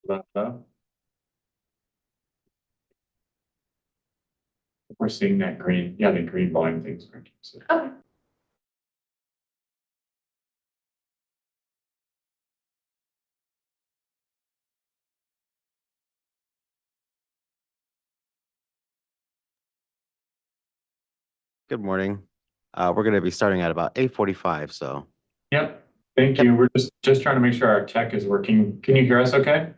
about that. We're seeing that green, yeah, the green volume things. Okay. Good morning. We're going to be starting at about 8:45, so. Yep, thank Yep. you. We're just trying to make sure our tech is working. Can you hear us okay?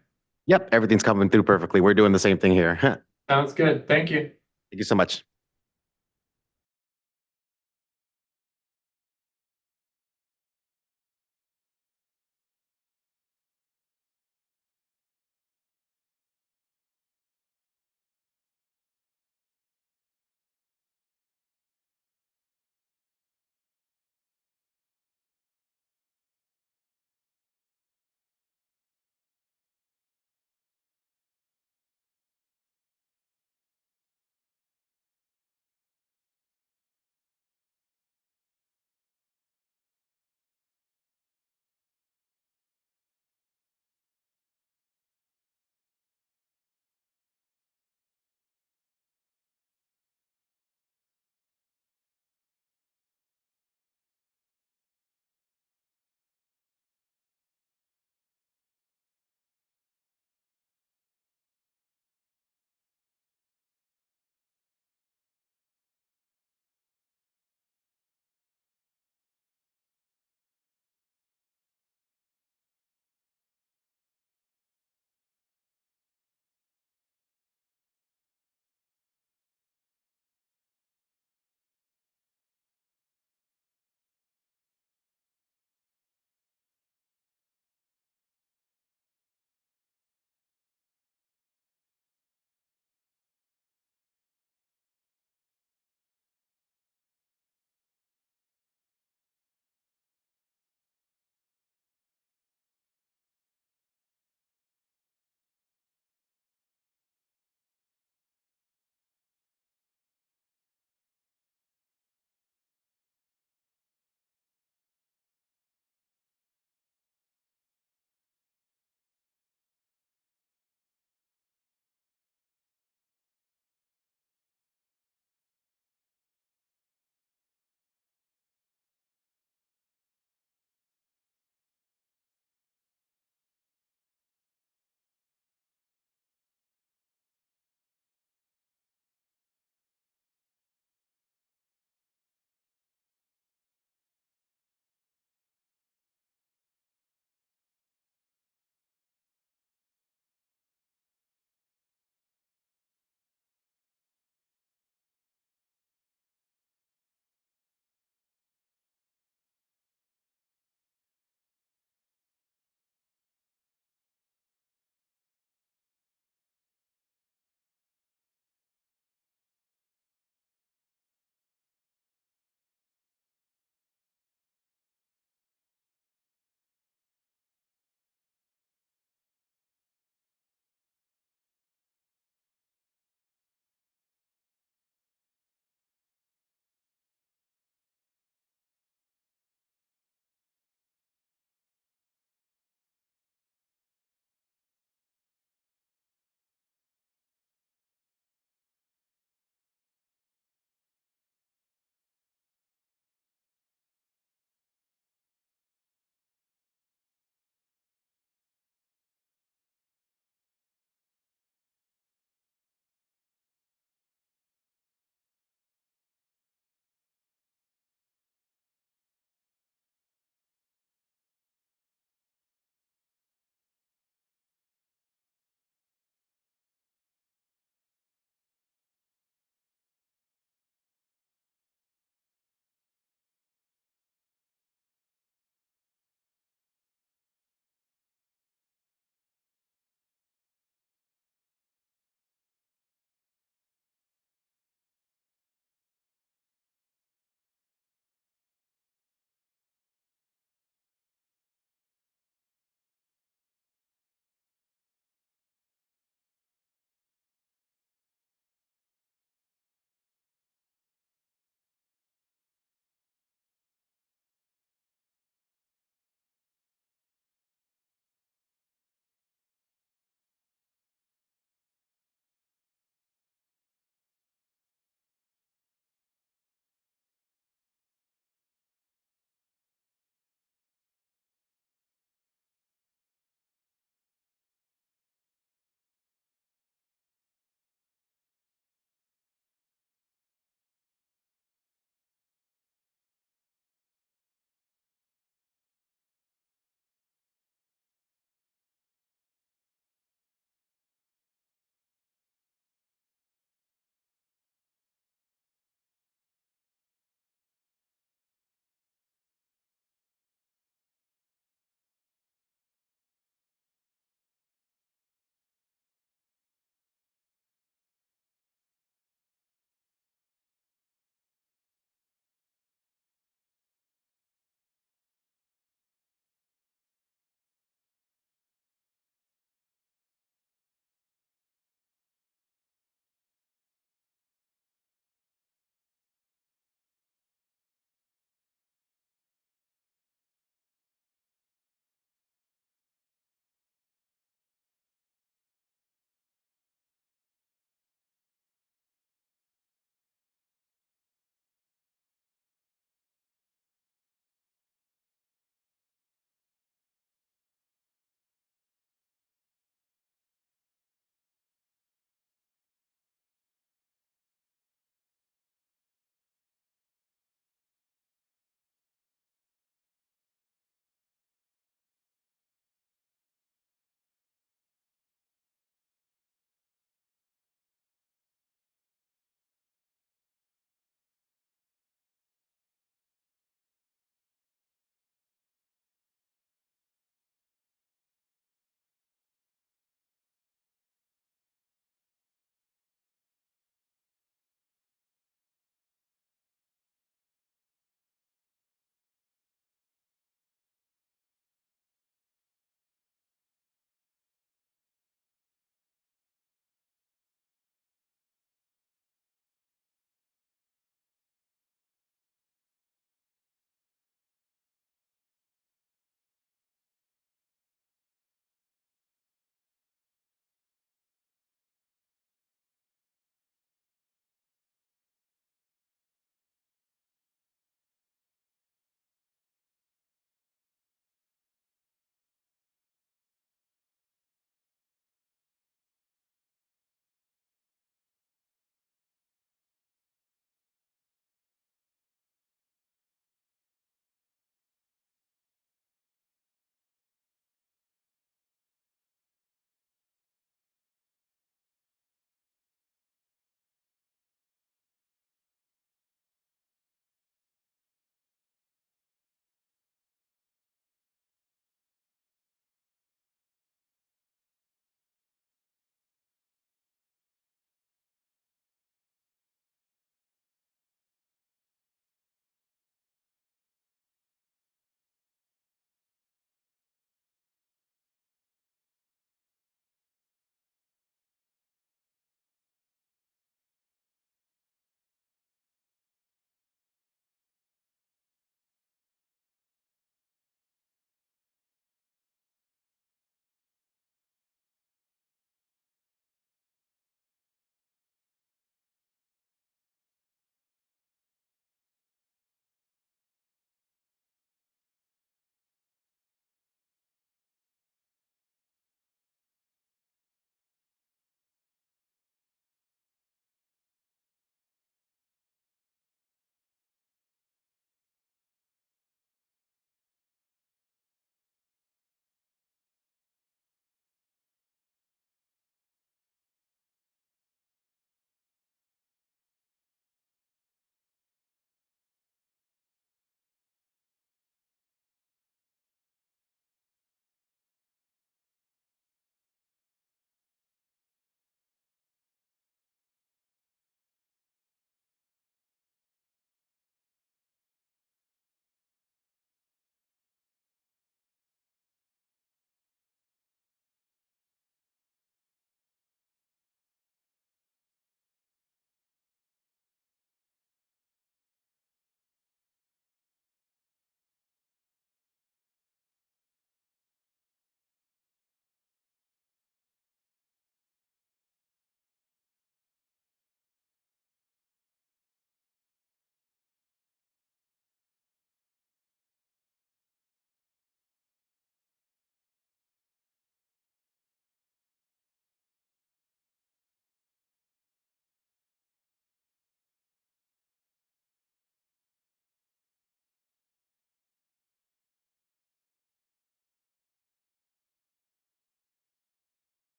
Yep, everything's coming through perfectly. We're doing the same thing here. Thank Sounds good. Thank you. you so much.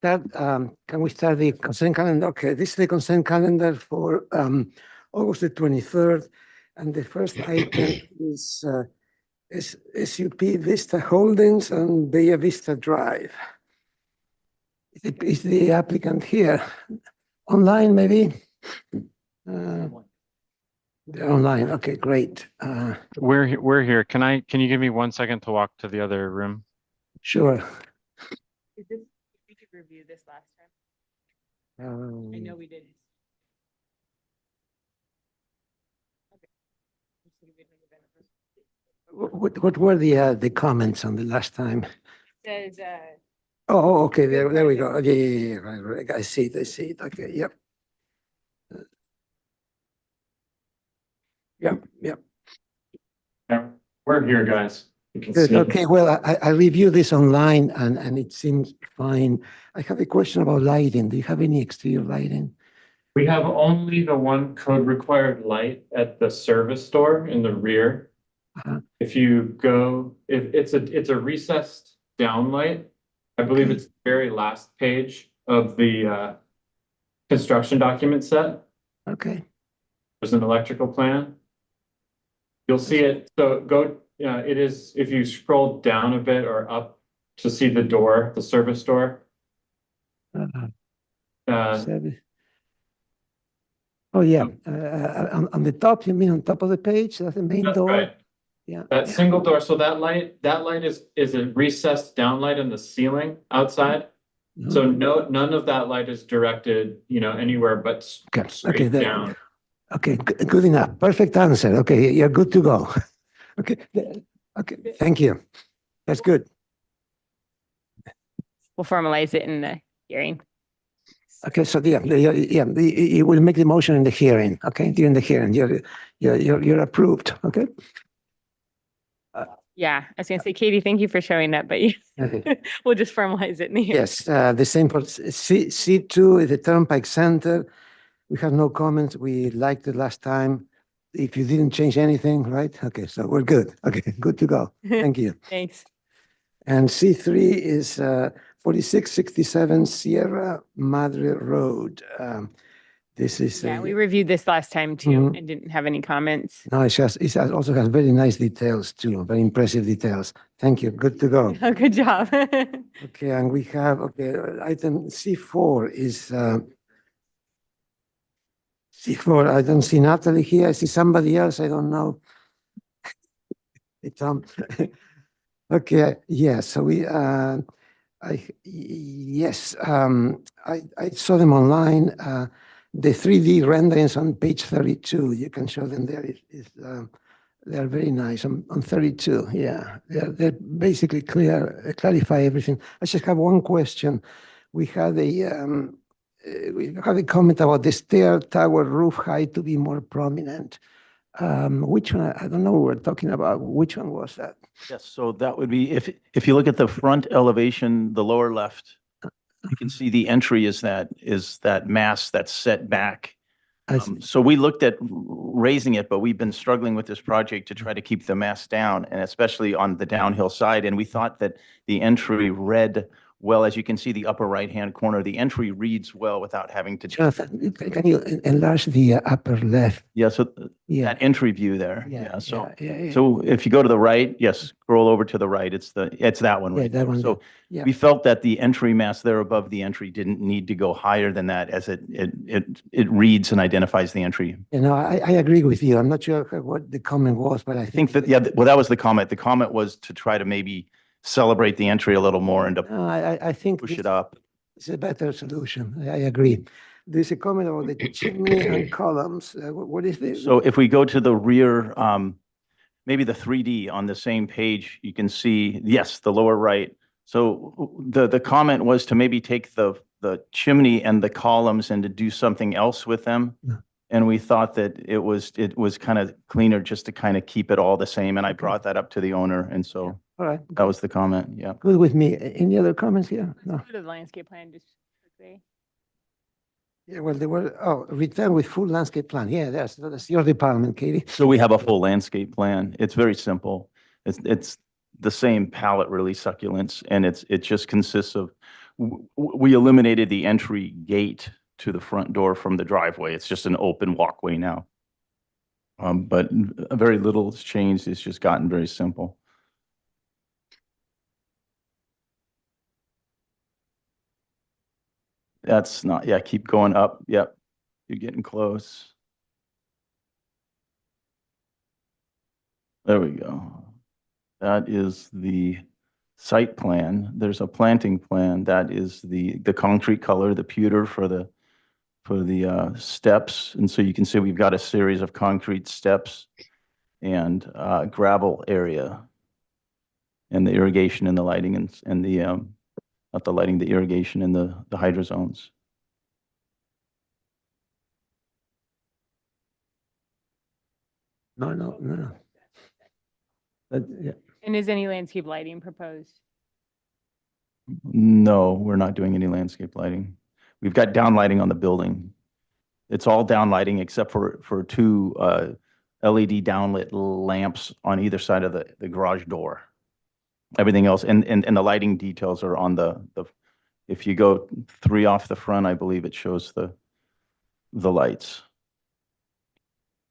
Can we start the consent calendar? Okay, this is the consent calendar for August the 23rd. And the first item is SUP Vista Holdings and Bella Vista Drive. Is the applicant here? Online, maybe? They're online. Okay, great. We're here. Can you give me 1 second to walk to the other room? Sure. We could review this last time. I know we did. What were the comments on the last time? Says, Oh, okay, there we go. Yeah, right. I see it. Okay, yep. Yep. Yeah, we're here, guys. You can Good. see. Okay, well, I reviewed this online and it seems fine. I have a question about lighting. Do you have any exterior lighting? We have only the one code required light at the service door in the rear. Uh-huh. If you go, it's a recessed down light. I believe Okay. it's the very last page of the construction document set. Okay, There's an electrical plan. You'll see it. So go, it is, if you scroll down a bit or up to see the door, the service door. service. Oh, yeah, on the top, you mean on top of the page, that's the main That's door? right. Yeah. That single door, so that light is a recessed down light in the ceiling outside. So none of that light is directed, anywhere but Okay, straight that- down. Okay, good enough. Perfect answer. Okay, you're good to go. Okay, okay, thank you. That's good. We'll formalize it in the hearing. Okay, so you will make the motion in the hearing, okay, during the hearing, you're approved, okay? Yeah, I was gonna say, Katie, thank you for showing up, but Okay. we'll just formalize it in the hearing. Yes, the same for C2 is the Turnpike Center. We have no comments. We liked it last time. If you didn't change anything, right? Okay, so we're good. Okay, good to go. Thank you. Thanks. And C3 is 4667 Sierra Madre Road. This is Yeah, a, we reviewed this last time too Mhm. and didn't have any comments. no, also has very nice details too, very impressive details. Thank you. Good to go. Oh, good job. Okay, and we have, item C4 is, C4, I don't see Natalie here. I see somebody else. I don't know. Hey, Tom. Okay, yeah, so yes, I saw them online. The 3D renderings on page 32, you can show them there. They're very nice on 32. Yeah, they're basically clarify everything. I just have one question. We had a comment about the stair tower roof height to be more prominent. Which one? I don't know what we're talking about. Which one was that? Yes, so that would be, if you look at the front elevation, the lower left, you can see the entry is that mass that's set back. I see. So we looked at raising it, but we've been struggling with this project to try to keep the mass down, and especially on the downhill side. And we thought that the entry read well, as you can see, the upper right-hand corner, the entry reads well without having to change. Jonathan, can you enlarge the upper left? Yeah, so Yeah. that entry view there. Yeah, Yeah, so. yeah. So if you go to the right, yes, scroll over to the right, it's that one Yeah, right that there. one So yeah. we felt that the entry mass there above the entry didn't need to go higher than that, as it reads and identifies the entry. I agree with you. I'm not sure what the comment was, but I I think that, yeah, well, that was the comment. The comment was to try to maybe celebrate the entry a little more and to No, I think push this it up. is a better solution. I agree. There's a comment about the chimney and columns. What is the? So if we go to the rear, maybe the 3D on the same page, you can see, yes, the lower right. So the comment was to maybe take the chimney and the columns and to do something else with them. Yeah. And we thought that it was kind of cleaner just to kind of keep it all the same. And I Okay. brought that up to the owner. And so All right, that was the comment. Yeah. good with me. Any other comments here? No. Go to the landscape plan just quickly. Yeah, well, they were, return with full landscape plan. Yeah, that's your department, Katie. So we have a full landscape plan. It's very simple. It's the same palette, really, succulents, and it just consists of, we eliminated the entry gate to the front door from the driveway. It's just an open walkway now. But very little has changed. It's just gotten very simple. That's not, yeah, keep going up. Yep. You're getting close. There we go. That is the site plan. There's a planting plan. That is the concrete color, the pewter for the steps. And so you can see we've got a series of concrete steps and gravel area. And the irrigation and the lighting and the, not the lighting, the irrigation and the hydro zones. No. But, yeah. And is any landscape lighting proposed? No, we're not doing any landscape lighting. We've got down lighting on the building. It's all down lighting except for two LED downlit lamps on either side of the garage door. Everything else, and the lighting details are on the, if you go 3 off the front, I believe it shows the lights.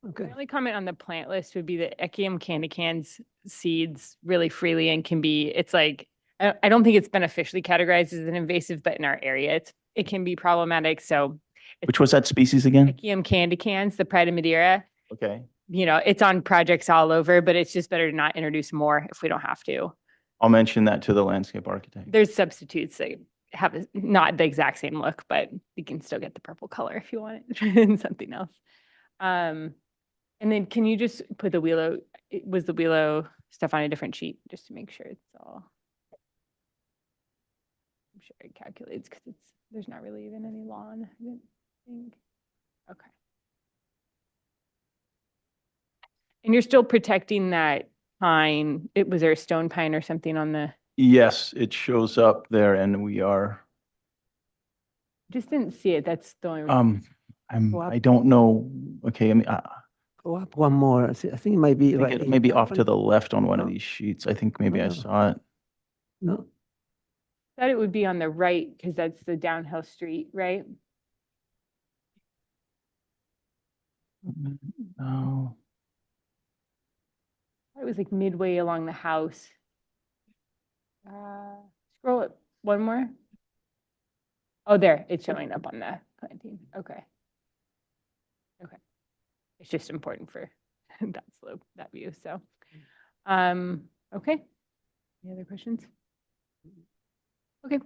Okay. My only comment on the plant list would be that Echium canticans seeds really freely and can be, it's like, I don't think it's been officially categorized as an invasive, but in our area, it can be problematic. So Which was that species again? Echium canticans, the Pride of Madeira, Okay. it's on projects all over, but it's just better to not introduce more if we don't have to. I'll mention that to the landscape architect. There's substitutes that have not the exact same look, but you can still get the purple color if you want it in something else. And then can you just put the Wheelo, was the Wheelo stuff on a different sheet, just to make sure it's all. I'm sure it calculates because there's not really even any lawn, I didn't think. Okay. And you're still protecting that pine, was there a stone pine or something on the, Yes, it shows up there and we are, just didn't see it, that's the only. I don't know. Okay, I mean, Go up one more. I think it might be I think right. it in may be off front. to the left on one of No. these sheets. I think maybe I No. saw it. No, Thought it would be on the right because that's the downhill street, right? No. It was like midway along the house. Scroll it one more. Oh, there, it's showing up on the planting. Okay. Okay. It's just important for that slope, that view. So, okay. Any other questions? Okay.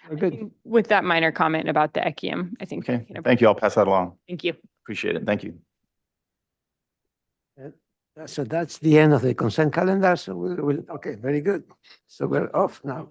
we're I good. think with that minor comment about the Echium, I think. we Okay, can thank you. I'll pass that along. Thank you. Appreciate it. Thank you. So that's the end of the consent calendar. So we'll, okay, very good. So we're off now.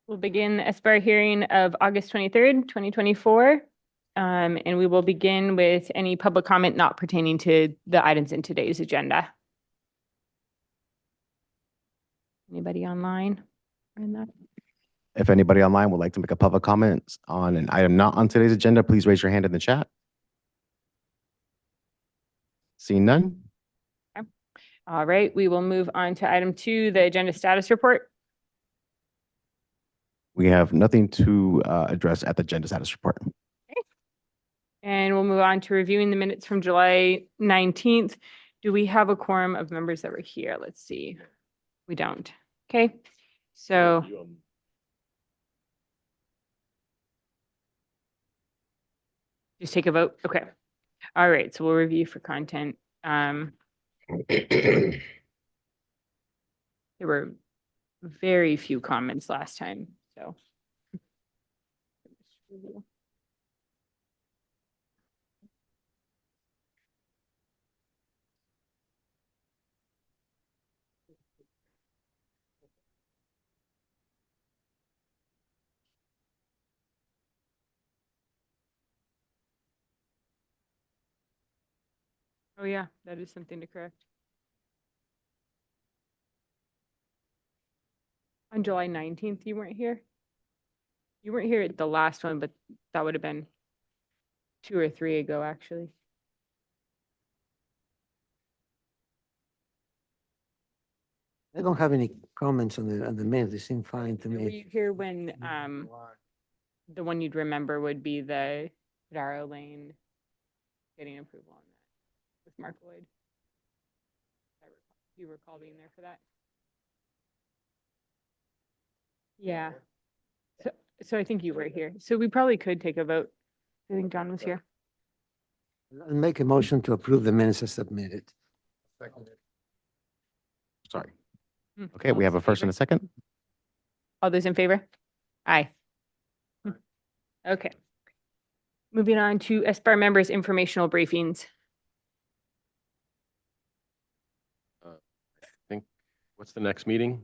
We'll begin the SBAR hearing of August 23rd, 2024. And we will begin with any public comment not pertaining to the items in today's agenda. Anybody online? in that? If anybody online would like to make a public comment on an item not on today's agenda, please raise your hand in the chat. Seeing none? All right, we will move on to item 2, the agenda status report. We have nothing to address at the agenda status report. And we'll move on to reviewing the minutes from July 19th. Do we have a quorum of members that were here? Let's see. We don't. Okay, so. Just take a vote. Okay. All right, so we'll review for content. There were very few comments last time, so. Oh, yeah, that is something to correct. On July 19th, you weren't here? You weren't here at the last one, but that would have been 2 or 3 ago, actually. I don't have any comments on the minutes. They seem fine to Were me. you here when, the one you'd remember would be the Darrow Lane getting approval on that with Mark Lloyd? You recall being there for that? Yeah. So I think you were here. So we probably could take a vote. I think John was here. I'll make a motion to approve the minutes as submitted. Sorry. Hmm. Okay, All we those have a in first and favor? a second. All those in favor? Aye. Okay. Moving on to SBAR members' informational briefings. What's the next meeting?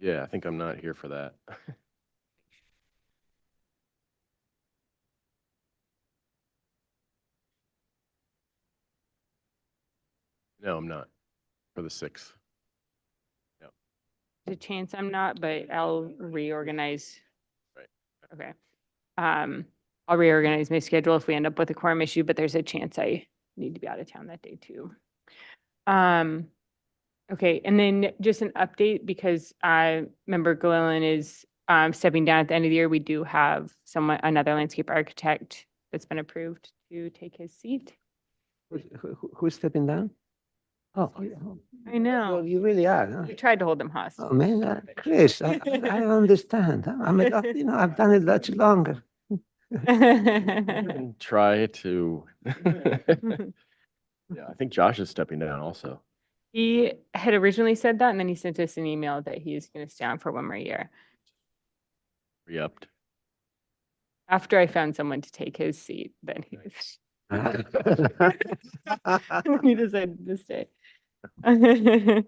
Yeah, I think I'm not here for that. No, I'm not for the 6th. There's a chance I'm not, but I'll reorganize. Right. Okay. I'll reorganize my schedule if we end up with a quorum issue, but there's a chance I need to be out of town that day too. Okay, and then just an update because member Glillen is stepping down at the end of the year. We do have another landscape architect that's been approved to take his seat. Who's stepping down? Oh, yeah. I know. Well, you really are, huh? We tried to hold him hostage. Oh, man, Chris, I understand. I've done it much longer. Try to. Yeah, I think Josh is stepping down also. He had originally said that, and then he sent us an email that he's going to stay on for 1 more year. Re-upped. After I found someone to take his seat, then he he decided to stay. But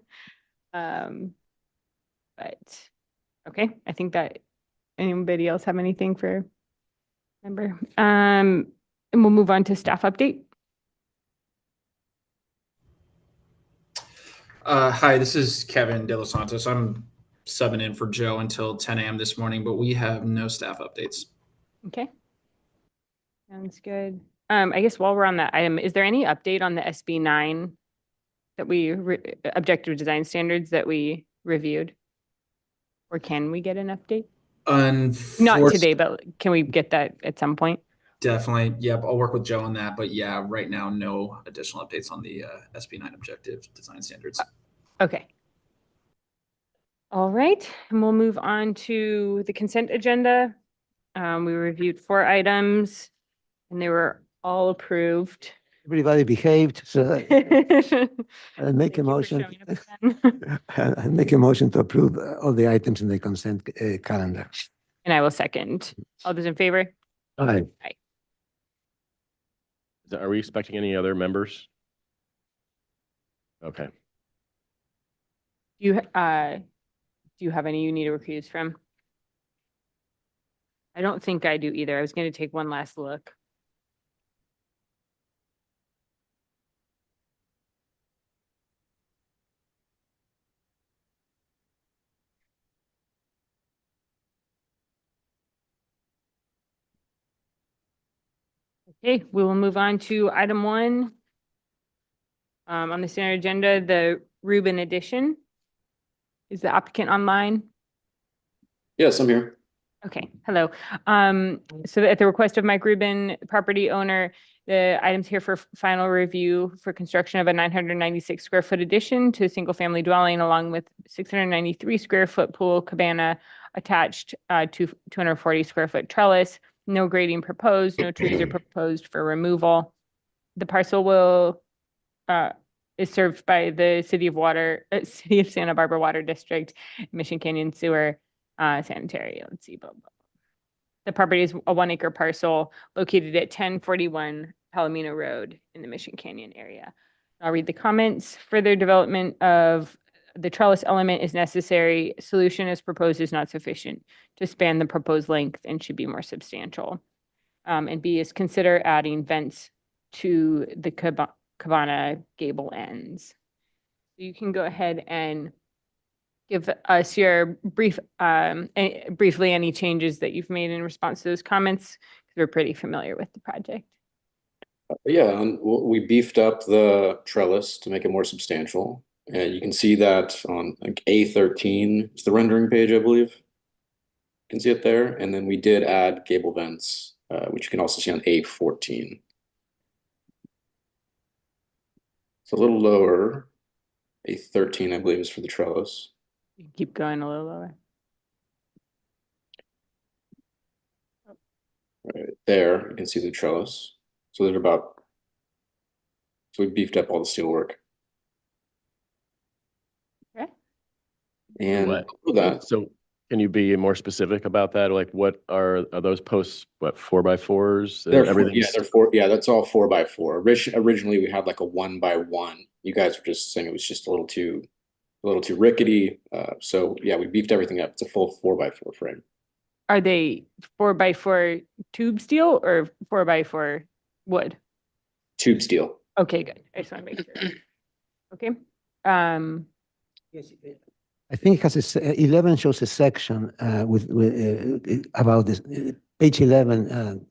okay, I think that anybody else have anything for member? And we'll move on to staff update. Hi, this is Kevin De Los Santos. I'm subbing in for Joe until 10 a.m. this morning, but we have no staff updates. Okay. Sounds good. I guess while we're on that item, is there any update on the SB 9 that we objective design standards that we reviewed? Or can we get an update? Not today, but can we get that at some point? Definitely. Yep. I'll work with Joe on that. But yeah, right now, no additional updates on the SB 9 objective design standards. Okay. All right, and we'll move on to the consent agenda. We reviewed 4 items and they were all approved. Everybody behaved, so I'll make Thank a you for motion. showing up again. I'll make a motion to approve all the items in the consent calendar. And I will second. All those in favor? Aye. Are we expecting any other members? Okay. Do you have any you need to recuse from? I don't think I do either. I was going to take one last look. Okay, we will move on to item 1. On the standard agenda, the Rubin addition. Is the applicant online? Yes, I'm here. Okay, hello. So at the request of Mike Rubin, property owner, the items here for final review for construction of a 996 square foot addition to a single family dwelling along with 693 square foot pool cabana attached to 240 square foot trellis. No grading proposed, no trees are proposed for removal. The parcel will is served by the City of Santa Barbara Water District, Mission Canyon Sewer, sanitary. Let's see. Blah, blah. The property is a 1 acre parcel located at 1041 Palomino Road in the Mission Canyon area. I'll read the comments. Further development of the trellis element is necessary. Solution as proposed is not sufficient to span the proposed length and should be more substantial. And B is consider adding vents to the cabana gable ends. You can go ahead and give us your briefly any changes that you've made in response to those comments, because we're pretty familiar with the project. Yeah, and we beefed up the trellis to make it more substantial. And you can see that on like A13, it's the rendering page, I believe. You can see it there. And then we did add gable vents, which you can also see on A14. It's a little lower. A13, I believe, is for the trellis. You can keep going a little lower. Right there, you can see the trellis. So they're about, so we beefed up all the steel work. Okay. And What? for that, So can you be more specific about that? Like what are those posts, what, 4x4s? they're Everything's they're 4. Yeah, that's all 4x4. Originally, we had like a 1x1. You guys were just saying it was just a little too rickety. So yeah, we beefed everything up. It's a full 4x4 frame. Are they 4x4 tube steel or 4x4 wood? Tube steel. Okay, good. I just want to make sure. Okay. Yes, I think it has 11 shows a section with about this page 11.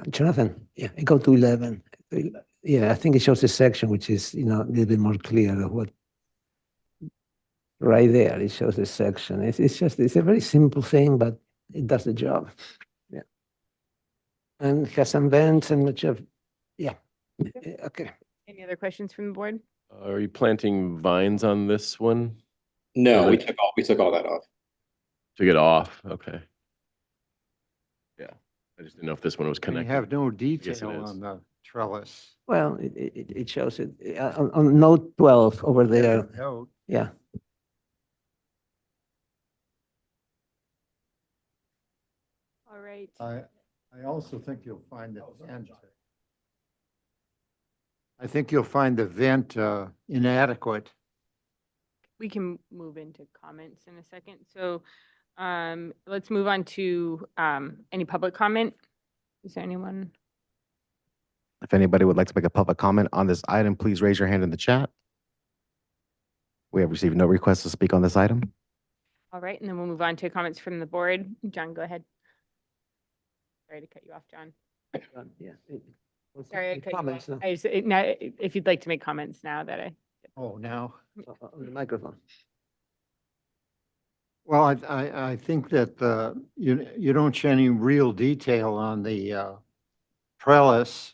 Jonathan, yeah, go to 11. Yeah, I think it shows a section which is a little bit more clear of what. Right there, it shows a section. It's a very simple thing, but it does the job. Yeah, and it has some vents and much of, yeah. Okay. Any other questions from the board? Are you planting vines on this one? No, Or we the- took all that off. Took it off, okay. Yeah, I just didn't know if this one was You connected. have no guess it detail is. on the trellis. Well, it shows it on note 12 over there. No, Yeah. All right. I also think you'll find the vent. I think you'll find the vent inadequate. We can move into comments in a second. So let's move on to any public comment. Is there anyone? If anybody would like to make a public comment on this item, please raise your hand in the chat. We have received no requests to speak on this item. All right, and then we'll move on to comments from the board. John, go ahead. Sorry to cut you off, John. Yeah. Sorry, I cut you Comments off. now. Now, if you'd like to make comments now that I. Oh, now. On the microphone. Well, I think that you don't show any real detail on the trellis.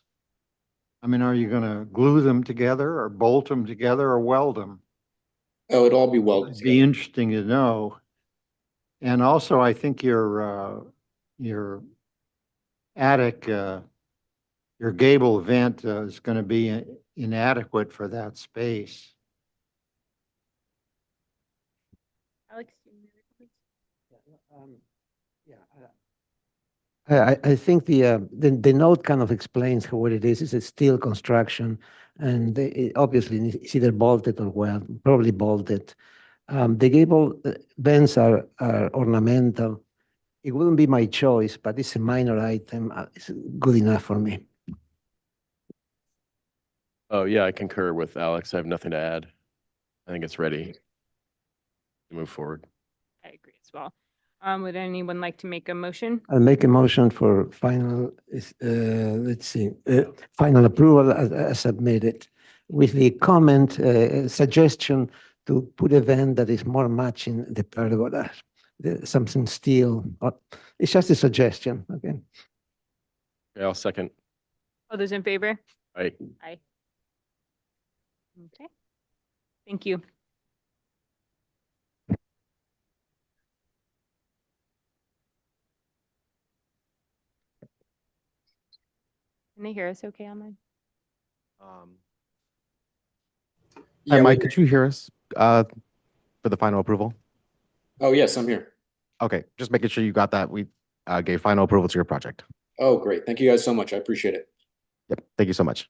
I mean, are you going to glue them together or bolt them together or weld them? Oh, it'd all be welded It'd be together. interesting to know. And also, I think your attic, your gable vent is going to be inadequate for that space. Alex? I think the note kind of explains what it is. It's a steel construction, and obviously it's either bolted or welded, probably bolted. The gable vents are ornamental. It wouldn't be my choice, but it's a minor item. It's good enough for me. Oh, yeah, I concur with Alex. I have nothing to add. I think it's ready to move forward. I agree as well. Would anyone like to make a motion? I'll make a motion for final, final approval as submitted with the comment, suggestion to put a vent that is more matching the pergola, something steel. It's just a suggestion, okay? Yeah, I'll second. All those in favor? Aye. Aye. Okay. Thank you. Can they hear us okay online? Hi, Yeah, Mike, could you hear us for the final approval? Oh, yes, I'm here. Okay, just making sure you got that. We gave final approval to your project. Oh, great. Thank you guys so much. I appreciate it. Yep, thank you so much.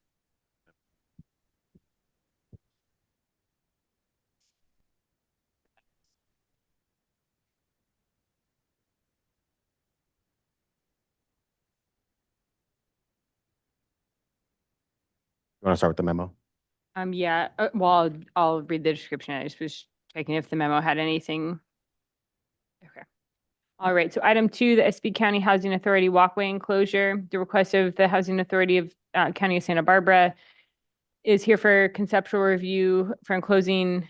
You want to start with the memo? Yeah, well, I'll read the description. I just was checking if the memo had anything. Okay. All right, so item 2, the SB County Housing Authority walkway enclosure. The request of the Housing Authority of County of Santa Barbara is here for conceptual review for enclosing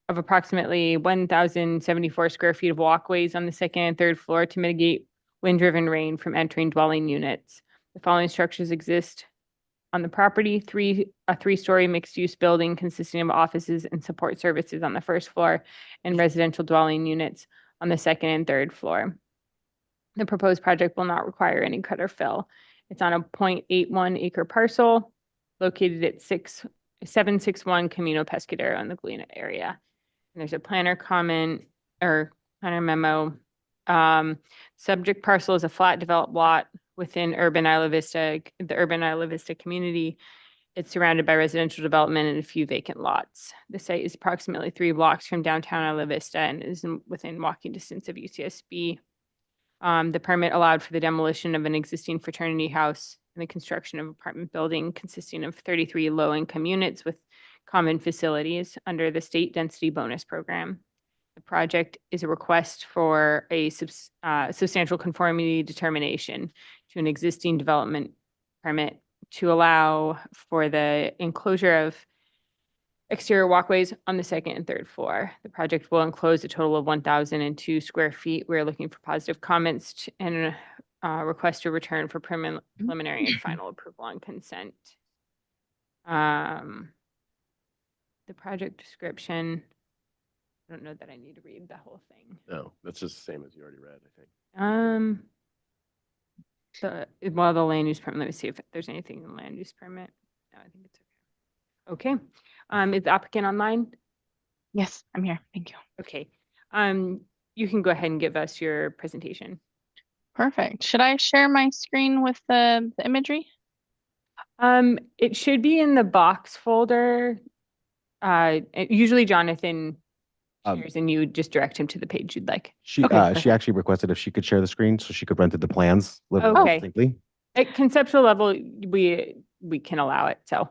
of approximately 1,074 square feet of walkways on the second and third floor to mitigate wind-driven rain from entering dwelling units. The following structures exist on the property: a three-story mixed-use building consisting of offices and support services on the first floor and residential dwelling units on the second and third floor. The proposed project will not require any cut or fill. It's on a 0.81 acre parcel located at 761 Camino Pescadero in the Galena area. And there's a planner comment or planner memo. Subject parcel is a flat developed lot within urban Isla Vista, the urban Isla Vista community. It's surrounded by residential development and a few vacant lots. The site is approximately 3 blocks from downtown Isla Vista and is within walking distance of UCSB. The permit allowed for the demolition of an existing fraternity house and the construction of apartment building consisting of 33 low-income units with common facilities under the state density bonus program. The project is a request for a substantial conformity determination to an existing development permit to allow for the enclosure of exterior walkways on the second and third floor. The project will enclose a total of 1,002 square feet. We're looking for positive comments and request a return for preliminary and final approval on consent. The project description, I don't know that I need to read the whole thing. No, that's just the same as you already read, I think. The land use permit, let me see if there's anything in the land use permit. No, I think it's okay. Okay, is the applicant online? Yes, I'm here. Thank you. Okay, you can go ahead and give us your presentation. Perfect. Should I share my screen with the imagery? It should be in the box folder. Usually Jonathan shares and you just direct him to the page you'd like. She Okay, she actually requested if she could share the screen so she could run through the plans a little more Okay. distinctly. At conceptual level, we can allow it, so.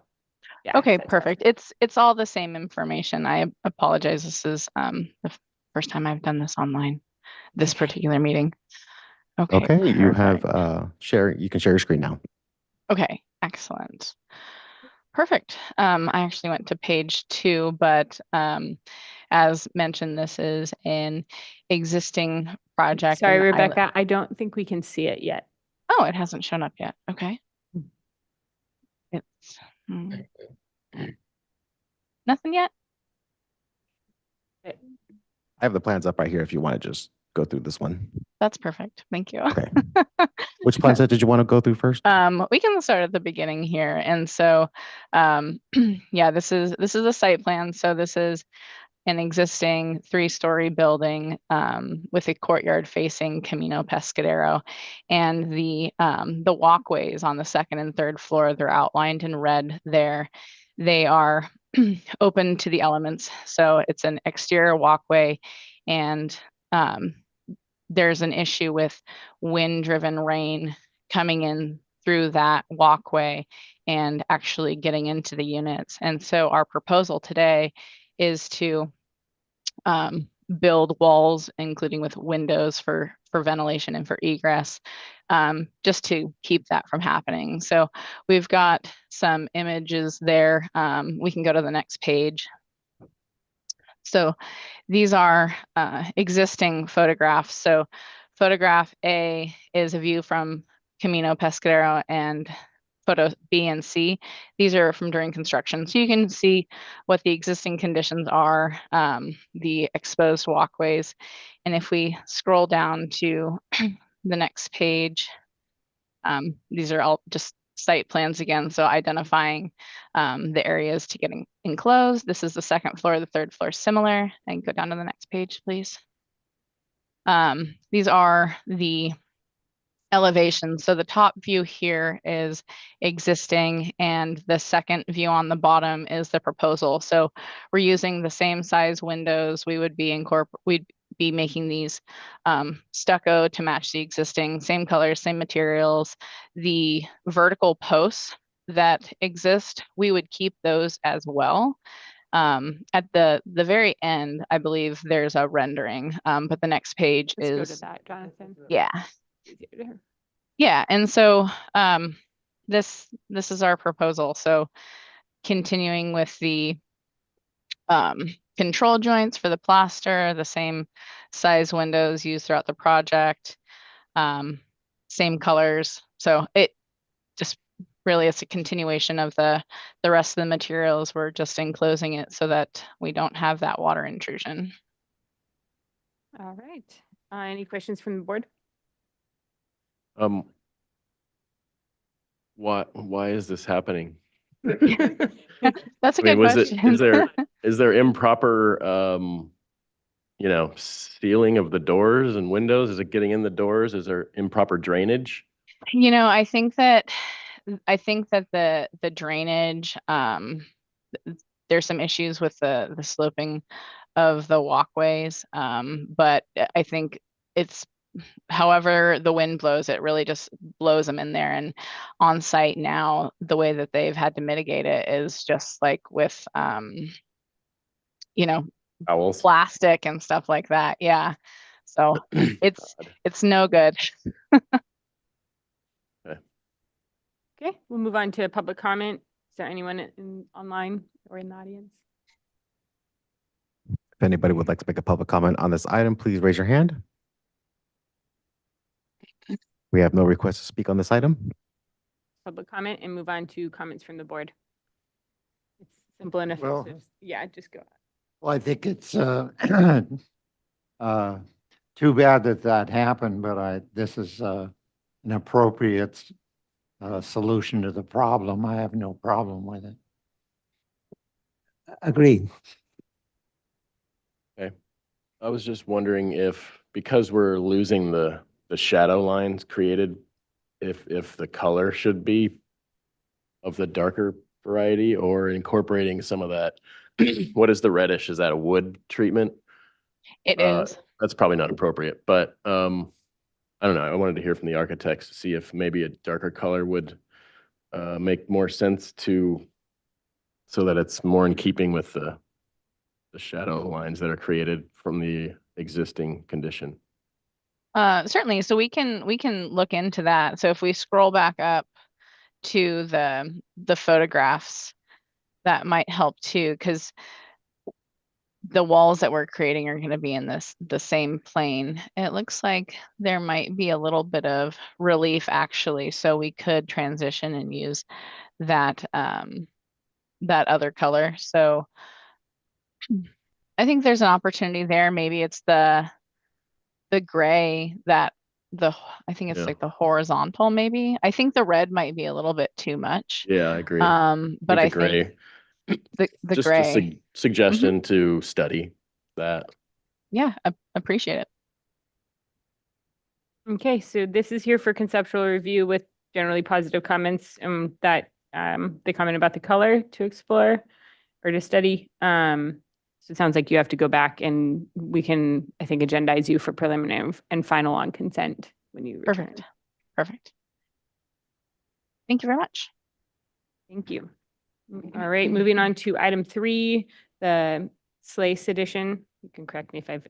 Yeah, Okay, that's perfect. It's all the same information. I apologize. This is the first time I've done this online, this particular meeting. Okay. Okay, you perfect. have you can share your screen now. Okay, excellent. Perfect. I actually went to page 2, but as mentioned, this is an existing project. Sorry, in the Rebecca, I don't think we can see it yet. Oh, it hasn't shown up yet. Okay. It's nothing yet. I have the plans up right here if you want to just go through this one. That's perfect. Thank you. Okay. Which plan set did you want to go through first? We can start at the beginning here. And so, yeah, this is a site plan. So this is an existing 3-story building with a courtyard facing Camino Pescadero, and the walkways on the second and third floor, they're outlined in red there. They are open to the elements. So it's an exterior walkway, and there's an issue with wind-driven rain coming in through that walkway and actually getting into the units. And so our proposal today is to build walls, including with windows for ventilation and for egress, just to keep that from happening. So we've got some images there. We can go to the next page. So these are existing photographs. So photograph A is a view from Camino Pescadero, and photo B and C, these are from during construction. So you can see what the existing conditions are, the exposed walkways. And if we scroll down to the next page, these are all just site plans again. So identifying the areas to get enclosed. This is the second floor, the third floor similar. And go down to the next page, please. These are the elevations. So the top view here is existing, and the second view on the bottom is the proposal. So we're using the same size windows. We'd be making these stucco to match the existing, same colors, same materials. The vertical posts that exist, we would keep those as well. At the very end, I believe there's a rendering, but the next page Let's go is to that, Jonathan. yeah. Easier to- Yeah, and so this is our proposal. So continuing with the control joints for the plaster, the same size windows used throughout the project, same colors. So it just really is a continuation of the rest of the materials. We're just enclosing it so that we don't have that water intrusion. All right. Any questions from the board? Why is this happening? That's a I mean, good was question. is there improper, sealing of the doors and windows? Is it getting in the doors? Is there improper drainage? I think that the drainage, there's some issues with the sloping of the walkways. But I think it's however the wind blows, it really just blows them in there. And on site now, the way that they've had to mitigate it is just like with Owls? plastic and stuff like that. Yeah. So it's no good. Okay, we'll move on to public comment. Is there anyone online or in the audience? If anybody would like to make a public comment on this item, please raise your hand. We have no requests to speak on this item. Public comment and move on to comments from the board. It's simple enough. to Well- just- Yeah, just go. Well, I think it's too bad that happened, but this is an appropriate solution to the problem. I have no problem with it. Agreed. I was just wondering if, because we're losing the shadow lines created, if the color should be of the darker variety or incorporating some of that. What is the reddish? Is that a wood treatment? It is. That's probably not appropriate, but I don't know. I wanted to hear from the architects to see if maybe a darker color would make more sense so that it's more in keeping with the shadow lines that are created from the existing condition. Certainly. So we can look into that. So if we scroll back up to the photographs, that might help too, because the walls that we're creating are going to be in the same plane. It looks like there might be a little bit of relief actually, so we could transition and use that that other color. So I think there's an opportunity there. Maybe it's the gray that I think it's Yeah. like the horizontal maybe. I think the red might be a little bit too much. Yeah, I agree. But I the gray. think the Just gray. a suggestion to study that. Yeah, appreciate it. Okay, so this is here for conceptual review with generally positive comments that they comment about the color to explore or to study. So it sounds like you have to go back and we can, I think, agendize you for preliminary and final on consent when you return. Perfect. Thank you very much. Thank you. All right, moving on to item 3, the SLACE edition. You can correct me if I've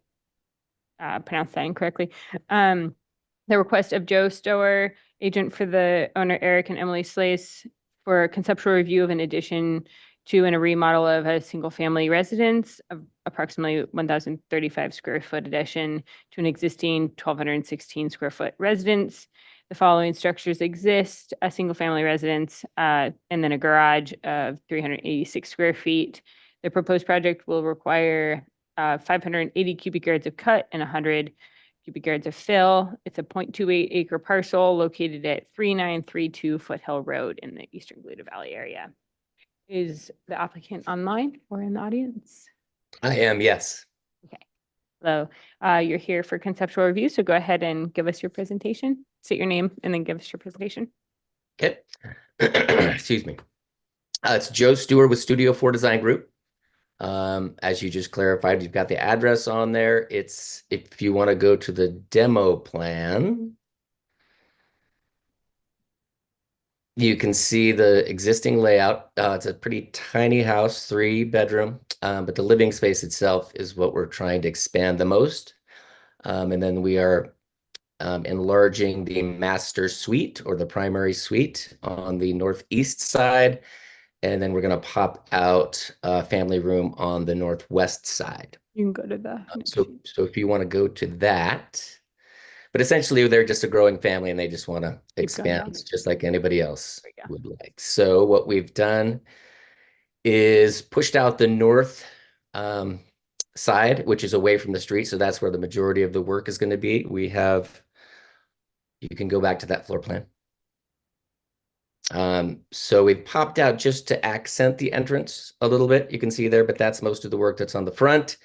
pronounced that incorrectly. The request of Joe Stower, agent for the owner Eric and Emily Slace, for conceptual review of an addition to and a remodel of a single-family residence of approximately 1,035 square foot addition to an existing 1,216 square foot residence. The following structures exist: a single-family residence, and then a garage of 386 square feet. The proposed project will require 580 cubic yards of cut and 100 cubic yards of fill. It's a 0.28 acre parcel located at 3932 Foothill Road in the Eastern Gluta Valley area. Is the applicant online or in the audience? I am, yes. Hello, you're here for conceptual review, so go ahead and give us your presentation. State your name and then give us your presentation. Okay. Excuse me. It's Joe Stewart with Studio 4 Design Group. As you just clarified, you've got the address on there. It's, if you want to go to the demo plan, you can see the existing layout. It's a pretty tiny house, 3-bedroom, but the living space itself is what we're trying to expand the most. And then we are enlarging the master suite or the primary suite on the northeast side. And then we're going to pop out a family room on the northwest side. You can go to the So if you want to go to that, but essentially they're just a growing family and they just want to expand just like anybody else would like. So what we've done is pushed out the north side, which is away from the street. So that's where the majority of the work is going to be. We have, you can go back to that floor plan. So we've popped out just to accent the entrance a little bit. You can see there, but that's most of the work that's on the front.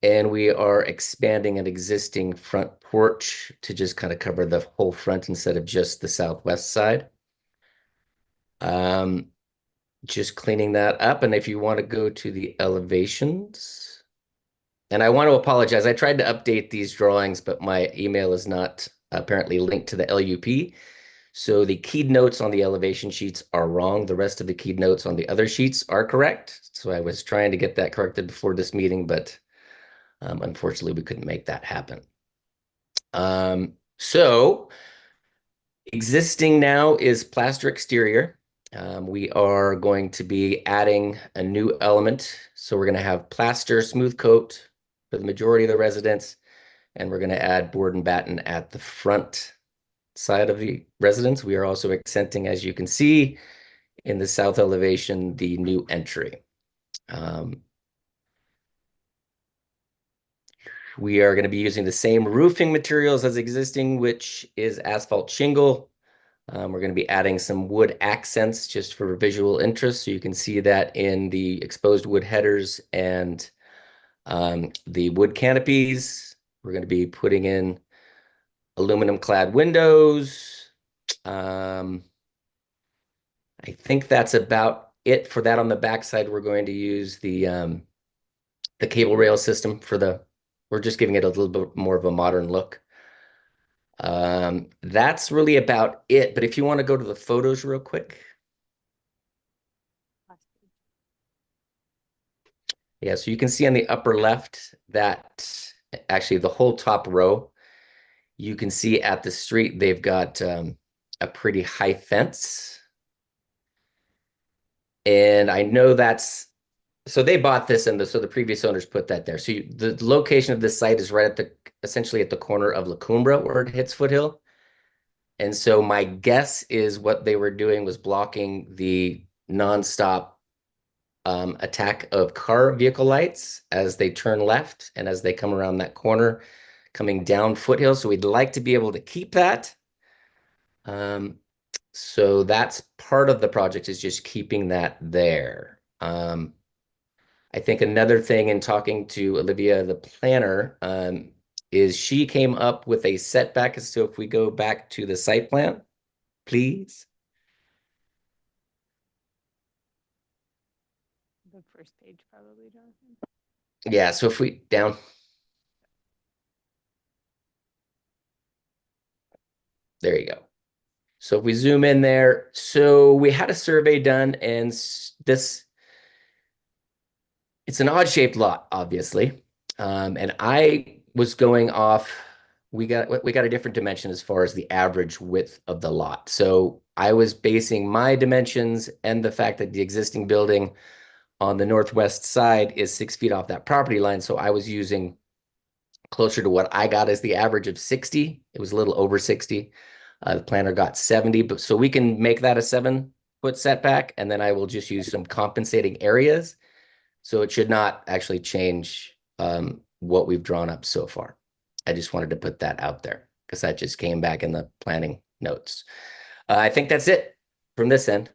And we are expanding an existing front porch to just kind of cover the whole front instead of just the southwest side. Just cleaning that up. And if you want to go to the elevations, and I want to apologize, I tried to update these drawings, but my email is not apparently linked to the LUP. So the keyed notes on the elevation sheets are wrong. The rest of the keyed notes on the other sheets are correct. So I was trying to get that corrected before this meeting, but unfortunately we couldn't make that happen. So existing now is plaster exterior. We are going to be adding a new element. So we're going to have plaster smooth coat for the majority of the residents. And we're going to add board and batten at the front side of the residence. We are also accenting, as you can see in the south elevation, the new entry. We are going to be using the same roofing materials as existing, which is asphalt shingle. We're going to be adding some wood accents just for visual interest. So you can see that in the exposed wood headers and the wood canopies. We're going to be putting in aluminum clad windows. I think that's about it for that. On the backside, we're going to use the cable rail system for the, we're just giving it a little bit more of a modern look. That's really about it. But if you want to go to the photos real quick. Yeah, so you can see on the upper left that actually the whole top row, you can see at the street, they've got a pretty high fence. And I know that's, so they bought this and so the previous owners put that there. So the location of this site is right at the, essentially at the corner of La Cumbra where it hits Foothill. And so my guess is what they were doing was blocking the nonstop attack of car vehicle lights as they turn left and as they come around that corner coming down Foothill. So we'd like to be able to keep that. So that's part of the project, is just keeping that there. I think another thing in talking to Olivia, the planner, is she came up with a setback. So if we go back to the site plan, please. The first page, probably, Jonathan. Yeah, so if we down. There you go. So if we zoom in there, so we had a survey done, and this, it's an odd shaped lot, obviously. And I was going off, we got a different dimension as far as the average width of the lot. So I was basing my dimensions and the fact that the existing building on the northwest side is 6 feet off that property line. So I was using closer to what I got as the average of 60. It was a little over 60. The planner got 70, but so we can make that a 7-foot setback, and then I will just use some compensating areas. So it should not actually change what we've drawn up so far. I just wanted to put that out there because that just came back in the planning notes. I think that's it from this end.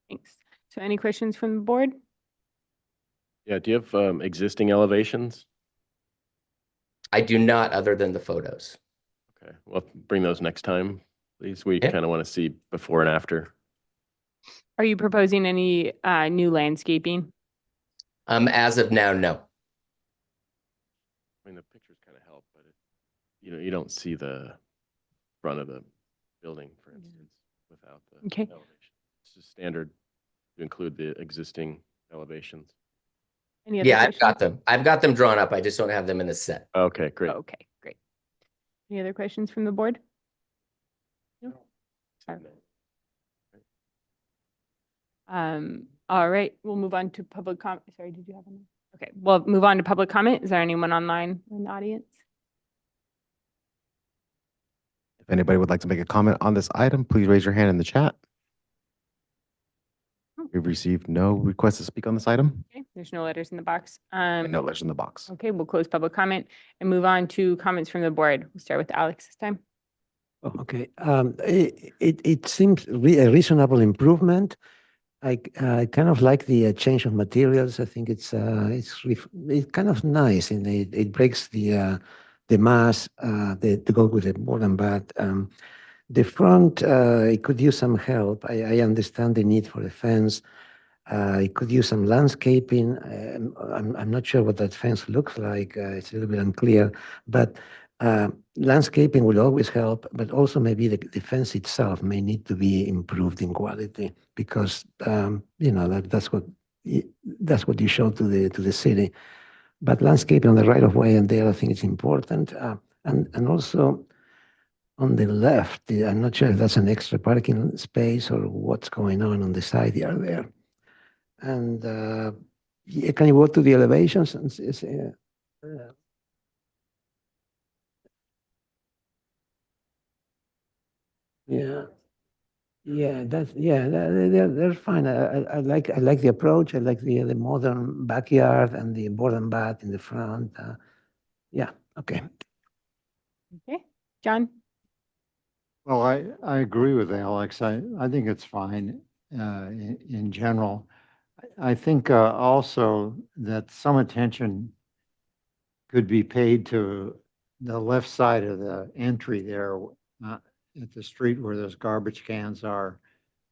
Thanks. So any questions from the board? Yeah, do you have existing elevations? I do not, other than the photos. Okay, well, bring those next time, please. We Yeah. kind of want to see before and after. Are you proposing any new landscaping? As of now, no. I mean, the pictures kind of help, but you don't see the front of the building, for instance, without the Okay. elevation. It's just standard to include the existing elevations. Any other Yeah, I've questions? got them. I've got them drawn up. I just don't have them in the set. Okay, great. Okay, great. Any other questions from the board? No? All right, we'll move on to public comment. Sorry, did you have any? Okay, we'll move on to public comment. Is there anyone online in the audience? If anybody would like to make a comment on this item, please raise your hand in the chat. We've received no requests to speak on this item. Okay, there's no letters in the box. And no letters in the box. Okay, we'll close public comment and move on to comments from the board. We'll start with Alex this time. Oh, okay. It seems a reasonable improvement. I kind of like the change of materials. I think it's kind of nice, and it breaks the mass to go with the board and bat. The front, it could use some help. I understand the need for a fence. It could use some landscaping. I'm not sure what that fence looks like. It's a little bit unclear, but landscaping will always help, but also maybe the fence itself may need to be improved in quality because, that's what you show to the city. But landscaping on the right of way and there, I think it's important. And also, on the left, I'm not sure if that's an extra parking space or what's going on the side yard there. And can you go to the elevations? They're fine. I like the approach. I like the modern backyard and the board and bat in the front. Okay. Okay, John? Well, I agree with Alex. I think it's fine in general. I think also that some attention could be paid to the left side of the entry there at the street where those garbage cans are.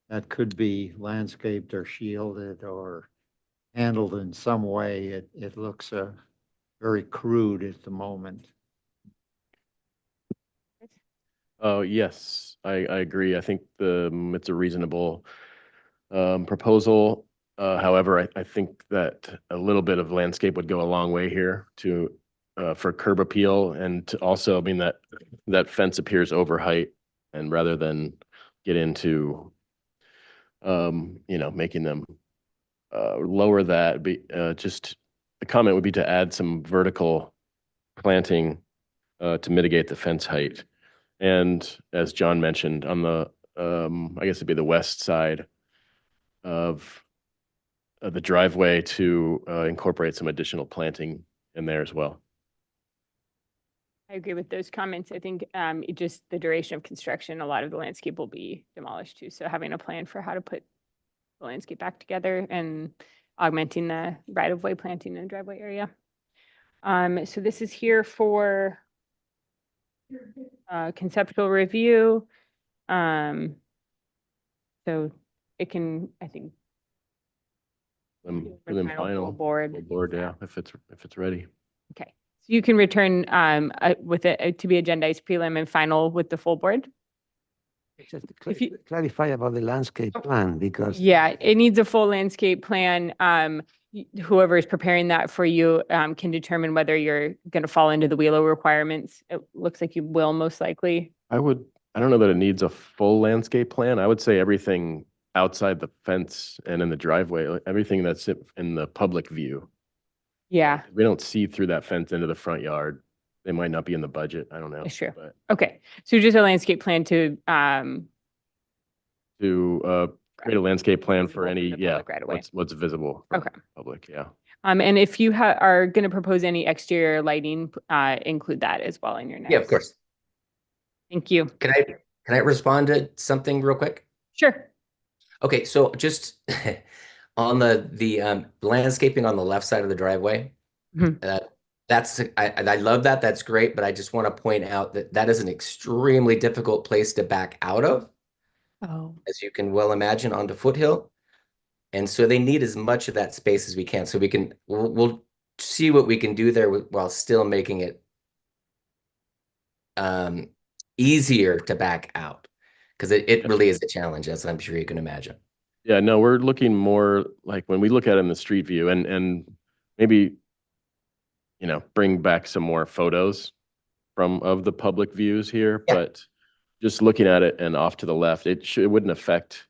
That could be landscaped or shielded or handled in some way. It looks very crude at the moment. Oh, yes, I agree. I think it's a reasonable proposal. However, I think that a little bit of landscape would go a long way here for curb appeal, and to also, I mean, that fence appears over height, and rather than get into making them lower that, just the comment would be to add some vertical planting to mitigate the fence height. And as John mentioned, on the, I guess it'd be the west side of the driveway to incorporate some additional planting in there as well. I agree with those comments. I think just the duration of construction, a lot of the landscape will be demolished too. So having a plan for how to put the landscape back together and augmenting the right-of-way planting in the driveway area. So this is here for conceptual review. So it can, I think, For them final full board. full board, yeah, if it's ready. Okay, so you can return with it to be agendized prelim and final with the full board. Just If you- clarify about the landscape plan because Yeah, it needs a full landscape plan. whoever is preparing that for you can determine whether you're going to fall into the WELO requirements. It looks like you will most likely. I don't know that it needs a full landscape plan. I would say everything outside the fence and in the driveway, like everything that's in the public view. Yeah, We don't see through that fence into the front yard. They might not be in the budget. I don't know. it's true. But Okay, so just a landscape plan to to create a landscape plan for Visible any, from the yeah, public right away. what's visible from Okay. the public, yeah. And if you are going to propose any exterior lighting, include that as well in your next. Yeah, of course. Thank you. Can I respond to something real quick? Sure. Okay, so just on the landscaping on the left side of the driveway, Mhm. I love that. That's great, but I just want to point out that that is an extremely difficult place to back out of, Oh. as you can well imagine, onto Foothill. And so they need as much of that space as we can. So we'll see what we can do there while still making it easier to back out, because it really is a challenge, as I'm sure you can imagine. Yeah, no, we're looking more like when we look at it in the street view and maybe, bring back some more photos of the public views here, Yeah. but just looking at it and off to the left, it wouldn't affect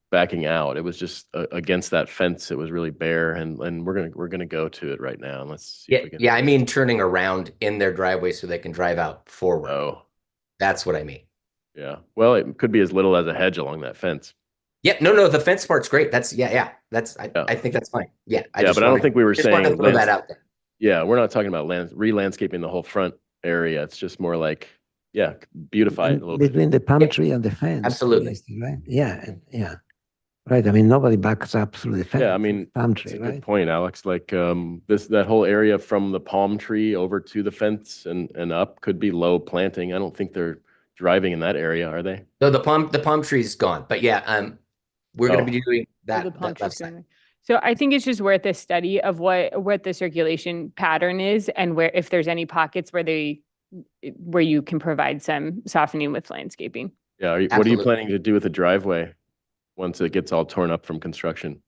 backing out. It was just against that fence. It was really bare, and we're gonna go to it right now. And let's see if we can. Yeah, I mean turning around in their driveway so they can drive out forward. Oh, That's what I mean. yeah. Well, it could be as little as a hedge along that fence. Yeah, no, the fence part's great. That's yeah. I think that's fine. Yeah, But I don't think we were just wanted to saying throw that out there. Yeah, we're not talking about re-landscaping the whole front area. It's just more like, yeah, beautify it a little bit. Between the palm tree and the fence. Absolutely. basically, Right? Yeah, yeah. Right, I mean, nobody backs up through the fence. Yeah, I mean, Palm That's tree, a right? good point, Alex. Like, that whole area from the palm tree over to the fence and up could be low planting. I don't think they're driving in that area, are they? No, the palm tree is gone. But yeah, we're going to be doing So that. the palm that tree's left side. going. So I think it's just worth a study of what the circulation pattern is and where, if there's any pockets where you can provide some softening with landscaping. Yeah, what are you Absolutely. planning to do with the driveway once it gets all torn up from construction?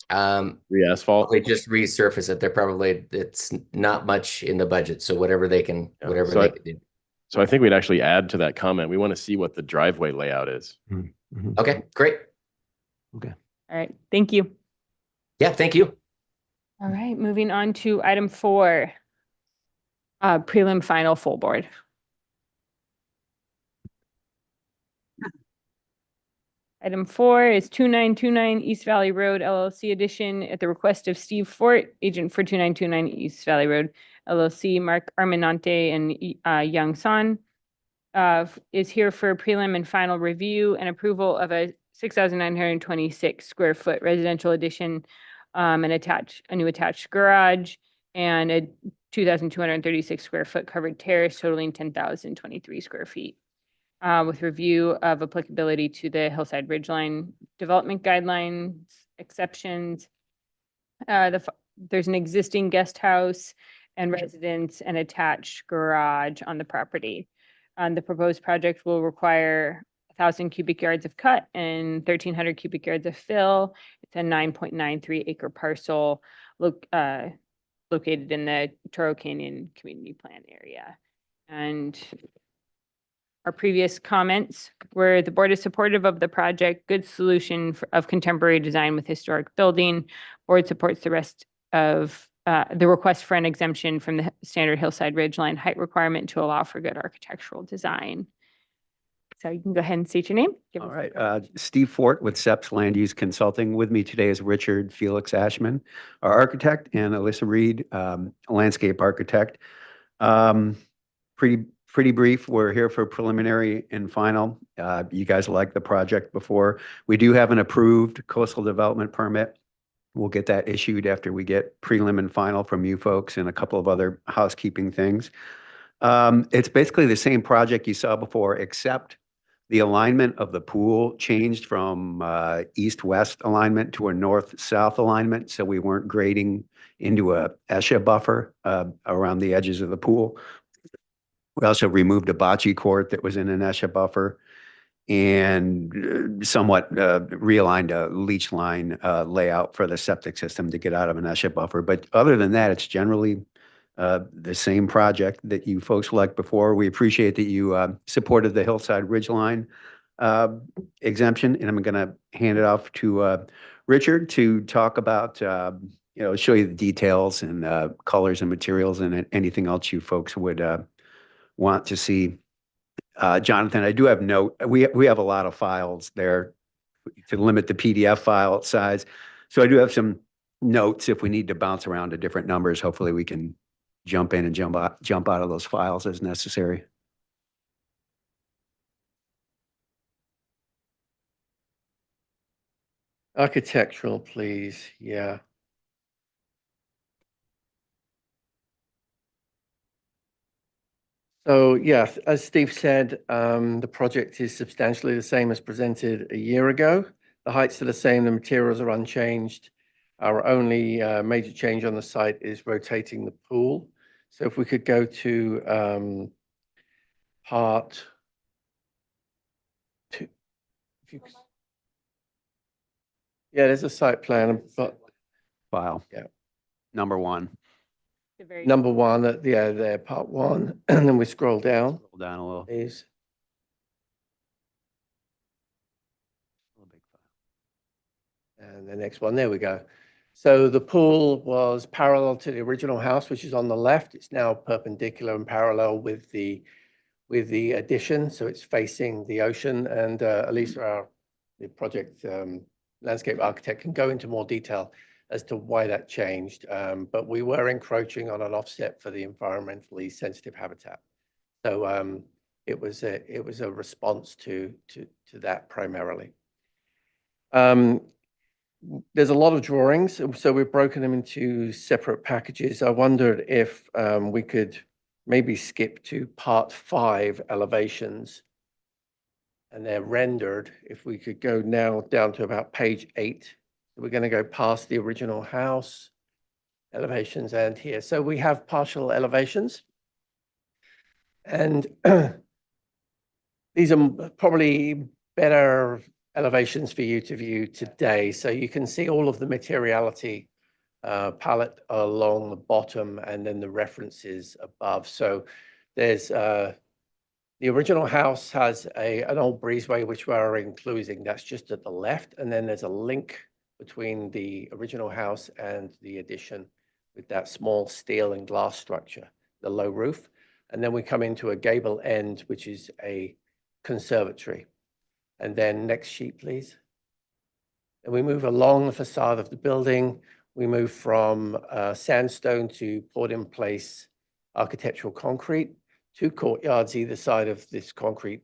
Re-asphalt? They just resurface it. It's not much in the budget. So whatever they can, Yeah, whatever so they I- can do. So I think we'd actually add to that comment. We want to see what the driveway layout is. Mhm. Okay, great. All right. Thank you. Yeah, thank you. All right. Moving on to item 4, prelim final full board. Item 4 is 2929 East Valley Road LLC addition at the request of Steve Fort, agent for 2929 East Valley Road LLC. Mark Arminante and Young San is here for prelim and final review and approval of a 6,926 square foot residential addition, a new attached garage, and a 2,236 square foot covered terrace totaling 10,023 square feet. With review of applicability to the Hillside Ridgeline Development Guidelines exceptions. There's an existing guest house and residence and attached garage on the property. The proposed project will require 1,000 cubic yards of cut and 1,300 cubic yards of fill. It's a 9.93 acre parcel located in the Toro Canyon Community Plan area. And our previous comments were the board is supportive of the project, good solution of contemporary design with historic building. Board supports the rest of the request for an exemption from the standard Hillside Ridgeline height requirement to allow for good architectural design. So you can go ahead and state your name. Give All us- right, Steve Fort with SEPS Land Use Consulting. With me today is Richard Felix Ashman, our architect, and Alyssa Reed, landscape architect. Pretty brief. We're here for preliminary and final. You guys liked the project before. We do have an approved coastal development permit. We'll get that issued after we get prelim and final from you folks and a couple of other housekeeping things. It's basically the same project you saw before, except the alignment of the pool changed from east-west alignment to a north-south alignment. So we weren't grading into a ESHA buffer around the edges of the pool. We also removed a bocce court that was in an ESHA buffer. and somewhat realigned a leach line layout for the septic system to get out of an ESHA buffer. But other than that, it's generally the same project that you folks liked before. We appreciate that you supported the Hillside Ridgeline exemption, and I'm going to hand it off to Richard to talk about, show you the details and colors and materials and anything else you folks would want to see. Jonathan, I do have note, we have a lot of files there to limit the PDF file size. So I do have some notes if we need to bounce around to different numbers. Hopefully we can jump in and jump out of those files as necessary. Architectural, please. Yeah. So yeah, as Steve said, the project is substantially the same as presented a year ago. The heights are the same, the materials are unchanged. Our only major change on the site is rotating the pool. So if we could go to part 2. Yeah, there's a site plan, but file. Yeah. Number 1. Number 1, there, part 1, and then we scroll down. Scroll down a little. Please. And the next one, there we go. So the pool was parallel to the original house, which is on the left. It's now perpendicular and parallel with the addition. So it's facing the ocean. And Elisa, the project landscape architect, can go into more detail as to why that changed. But we were encroaching on an offset for the environmentally sensitive habitat. So it was a response to that primarily. There's a lot of drawings, so we've broken them into separate packages. I wondered if we could maybe skip to part 5 elevations, and they're rendered. If we could go now down to about page 8. We're going to go past the original house elevations and here. So we have partial elevations. And these are probably better elevations for you to view today. So you can see all of the materiality palette along the bottom and then the references above. So there's the original house has an old breezeway, which we're including. That's just at the left. And then there's a link between the original house and the addition with that small steel and glass structure, the low roof. And then we come into a gable end, which is a conservatory. And then next sheet, please. And we move along the facade of the building. We move from sandstone to poured-in-place architectural concrete, 2 courtyards either side of this concrete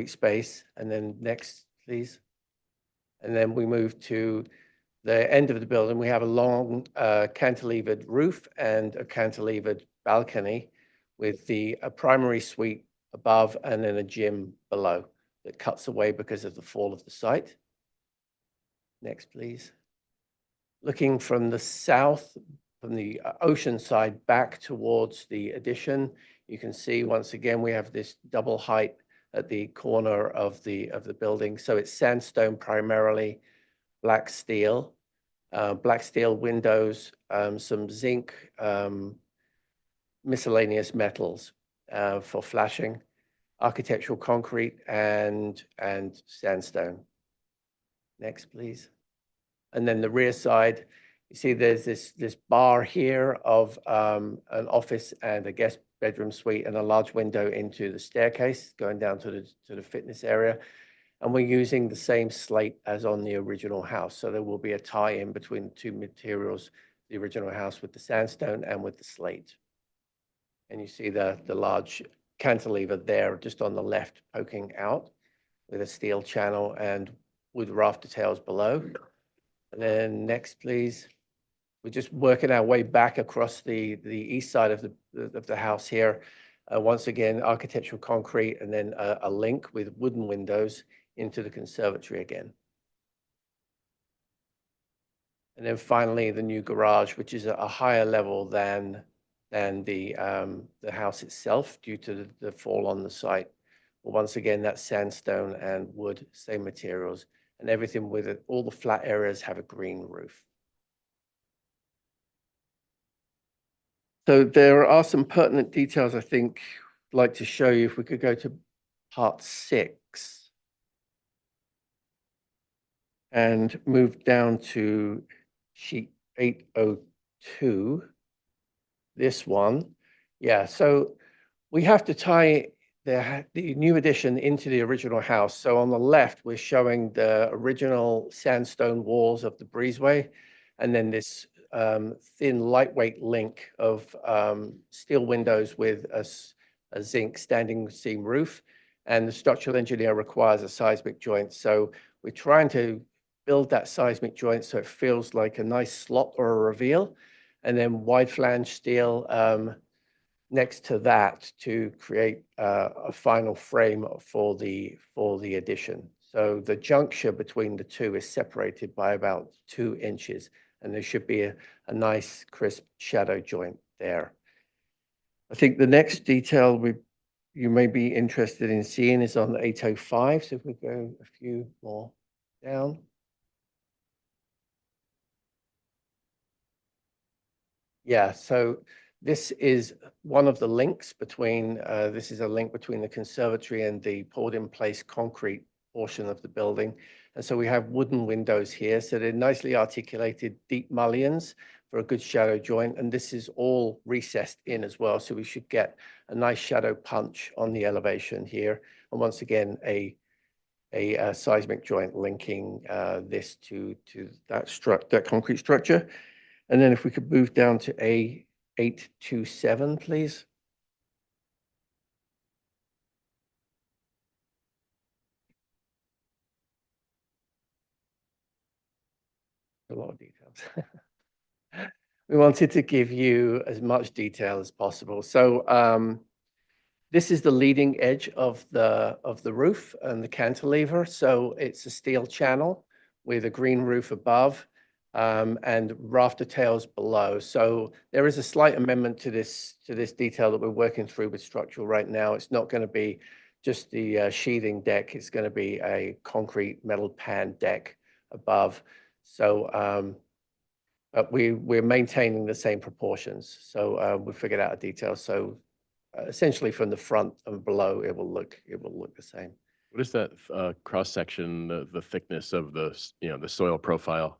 space. And then next, please. And then we move to the end of the building. We have a long cantilevered roof and a cantilevered balcony with a primary suite above and then a gym below that cuts away because of the fall of the site. Next, please. Looking from the south, from the ocean side back towards the addition, you can see once again we have this double height at the corner of the building. So it's sandstone primarily, black steel windows, some zinc, miscellaneous metals for flashing, architectural concrete and sandstone. Next, please. And then the rear side, you see there's this bar here of an office and a guest bedroom suite and a large window into the staircase going down to the fitness area. And we're using the same slate as on the original house. So there will be a tie-in between the 2 materials, the original house with the sandstone and with the slate. And you see the large cantilever there just on the left poking out with a steel channel and wood rafter tails below. And then next, please. We're just working our way back across the east side of the house here. Once again, architectural concrete and then a link with wooden windows into the conservatory again. And then finally, the new garage, which is a higher level than the house itself due to the fall on the site But once again, that's sandstone and wood, same materials, and everything with it. All the flat areas have a green roof. So there are some pertinent details I think I'd like to show you. If we could go to part 6 and move down to sheet 802. This one. Yeah, so we have to tie the new addition into the original house. So on the left, we're showing the original sandstone walls of the breezeway, and then this thin, lightweight link of steel windows with a zinc standing seam roof. And the structural engineer requires a seismic joint. So we're trying to build that seismic joint so it feels like a nice slot or a reveal, and then wide flange steel next to that to create a final frame for the addition. So the juncture between the two is separated by about 2 inches, and there should be a nice crisp shadow joint there. I think the next detail you may be interested in seeing is on the 805. So if we go a few more down. Yeah, so this is one of the links between, this is a link between the conservatory and the poured in place concrete portion of the building. And so we have wooden windows here. So they're nicely articulated deep mullions for a good shadow joint. And this is all recessed in as well. So we should get a nice shadow punch on the elevation here. And once again, a seismic joint linking this to that concrete structure. And then if we could move down to A827, please. A lot of details. We wanted to give you as much detail as possible. So this is the leading edge of the roof and the cantilever. So it's a steel channel with a green roof above. And rafter tails below. So there is a slight amendment to this detail that we're working through with structural right now. It's not going to be just the sheathing deck. It's going to be a concrete metal pan deck above. So but we're maintaining the same proportions. So we figured out a detail. So essentially from the front and below, it will look the same. What is that cross section, the thickness of the soil profile?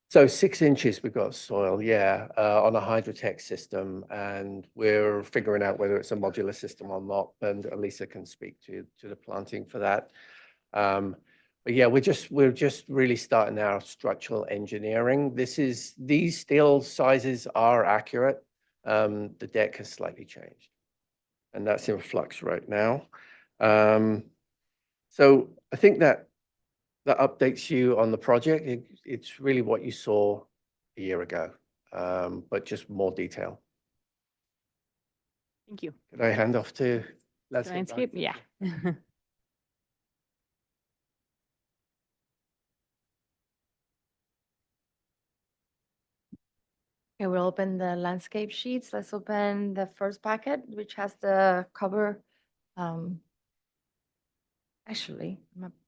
So 6 inches we've got soil, yeah, on a Hydrotech system, and we're figuring out whether it's a modular system or not. And Elisa can speak to the planting for that. But yeah, we're just really starting our structural engineering. These steel sizes are accurate. The deck has slightly changed, and that's in flux right now. So I think that updates you on the project. It's really what you saw a year ago, but just more detail. Thank you. Could I hand off to Landscape? Yeah. Okay, we'll open the landscape sheets. Let's open the first packet, which has the cover. Actually,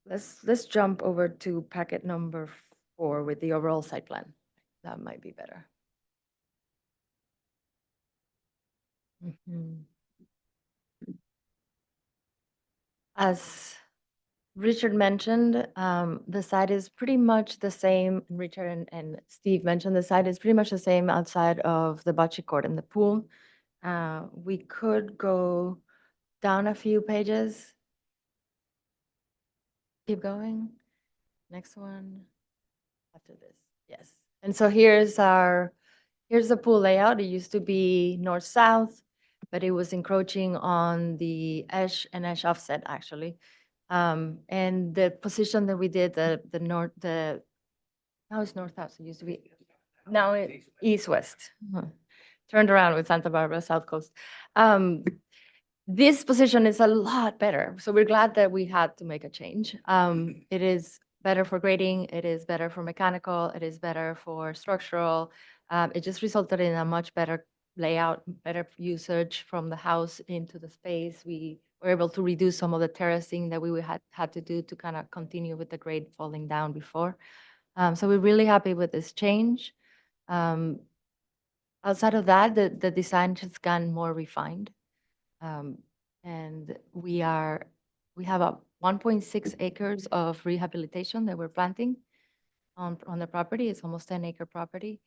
let's jump over to packet number 4 with the overall site plan. That might be better. As Richard mentioned, the site is pretty much the same. Richard and Steve mentioned the site is pretty much the same outside of the bocce court and the pool. We could go down a few pages. Keep going. Next one. After this, yes. And so here's the pool layout. It used to be north-south, but it was encroaching on the edge and edge offset actually. And the position that we did, now it's north-south, so it used to be, now it's east-west. Turned around with Santa Barbara, South Coast. This position is a lot better. So we're glad that we had to make a change. It is better for grading. It is better for mechanical. It is better for structural. It just resulted in a much better layout, better usage from the house into the space. We we're able to reduce some of the terracing that we had to do to kind of continue with the grade falling down before. So we're really happy with this change. Outside of that, the design has gotten more refined. And we have 1.6 acres of rehabilitation that we're planting on the property. It's almost 10-acre property.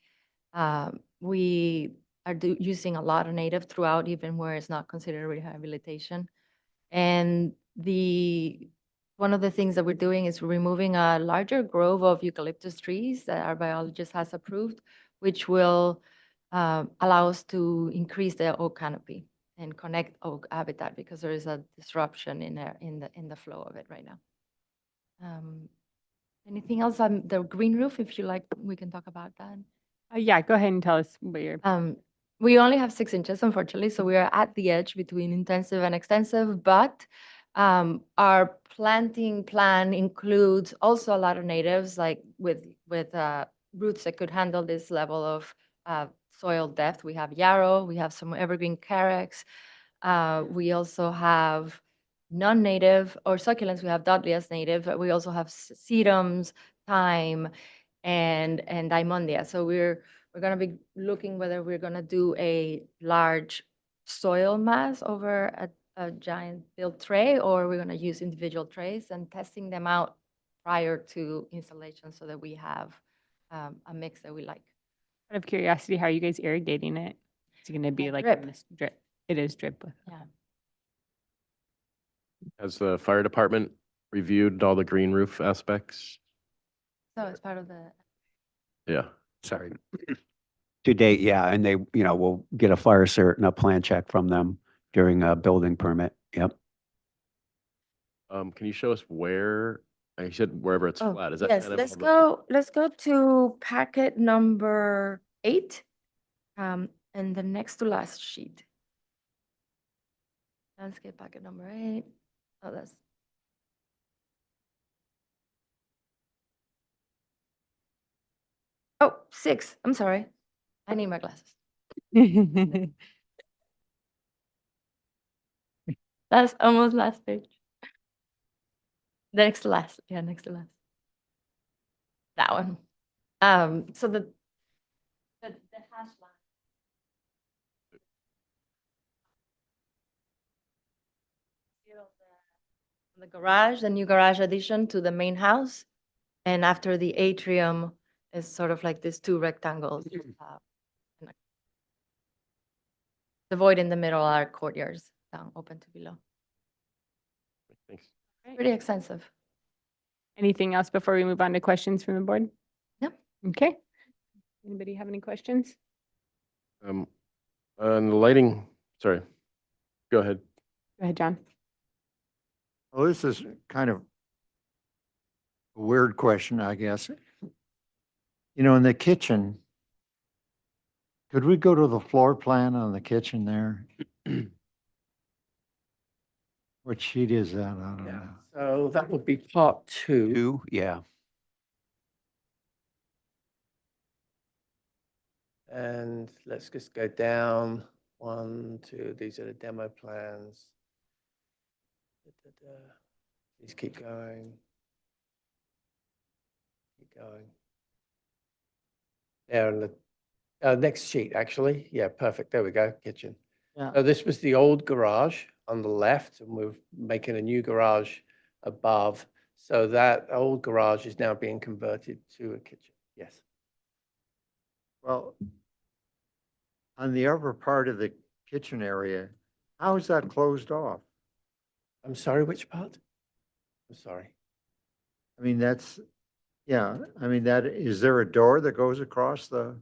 We are using a lot of native throughout, even where it's not considered rehabilitation. And one of the things that we're doing is removing a larger grove of eucalyptus trees that our biologist has approved, which will allow us to increase the oak canopy and connect oak habitat, because there is a disruption in the flow of it right now. Anything else on the green roof? If you like, we can talk about that. Yeah, go ahead and tell us what you're. We only have 6 inches, unfortunately, so we are at the edge between intensive and extensive, but our planting plan includes also a lot of natives, like with roots that could handle this level of soil depth. We have yarrow, we have some evergreen carex. We also have non-native or succulents. We have Dudley's native. We also have sedums, thyme, and diamondia. So we're going to be looking whether we're going to do a large soil mass over a giant built tray, or we're going to use individual trays and testing them out prior to installation so that we have a mix that we like. Out of curiosity, how are you guys irrigating it? It's going to be like drip. in this drip. It is drip. Yeah. Has the fire department reviewed all the green roof aspects? So it's part of the. Yeah. Sorry. To date, yeah, and they, we'll get a fire cert and a plan check from them during a building permit. Yep. Can you show us where, you said wherever it's Oh, flat, is that yes, kind of let's go to packet number 8, and the next to last sheet. Landscape packet number 8. Oh, that's. Oh, 6. I'm sorry. I need my glasses. That's almost last page. The next to last. Yeah, next to last. That one. So the hash line. The garage, the new garage addition to the main house, and after the atrium is sort of like these 2 rectangles. The void in the middle are courtyards down open to below. Thanks. Pretty extensive. Anything else before we move on to questions from the board? No. Okay. Anybody have any questions? on the lighting, sorry, go ahead. Go ahead, John. Well, this is kind of a weird question, I guess. In the kitchen, could we go to the floor plan on the kitchen there? What sheet is that? I don't know. So that would be part 2. 2, yeah. And let's just go down 1, 2. These are the demo plans. Please keep going. Keep going. There on the next sheet, actually. Yeah, perfect. There we go. Kitchen. Yeah. So this was the old garage on the left, and we're making a new garage above. So that old garage is now being converted to a kitchen. Yes. Well, on the upper part of the kitchen area, how is that closed off? I'm sorry, which part? I'm sorry. I mean, is there a door that goes across the?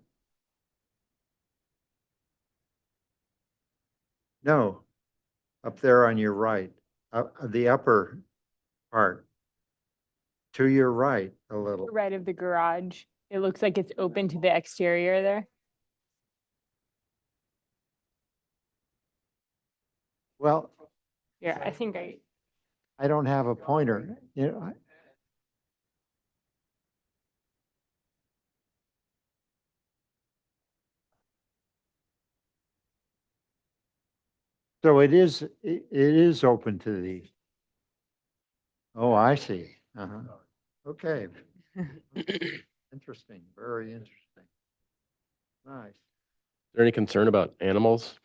No, up there on your right, the upper part. To your right a little. Right of the garage. It looks like it's open to the exterior there. Well, Yeah, I think I don't have a pointer. So it is open to the. Oh, I see. Uh-huh. Okay. Interesting, very interesting. Nice. Is there any concern about animals?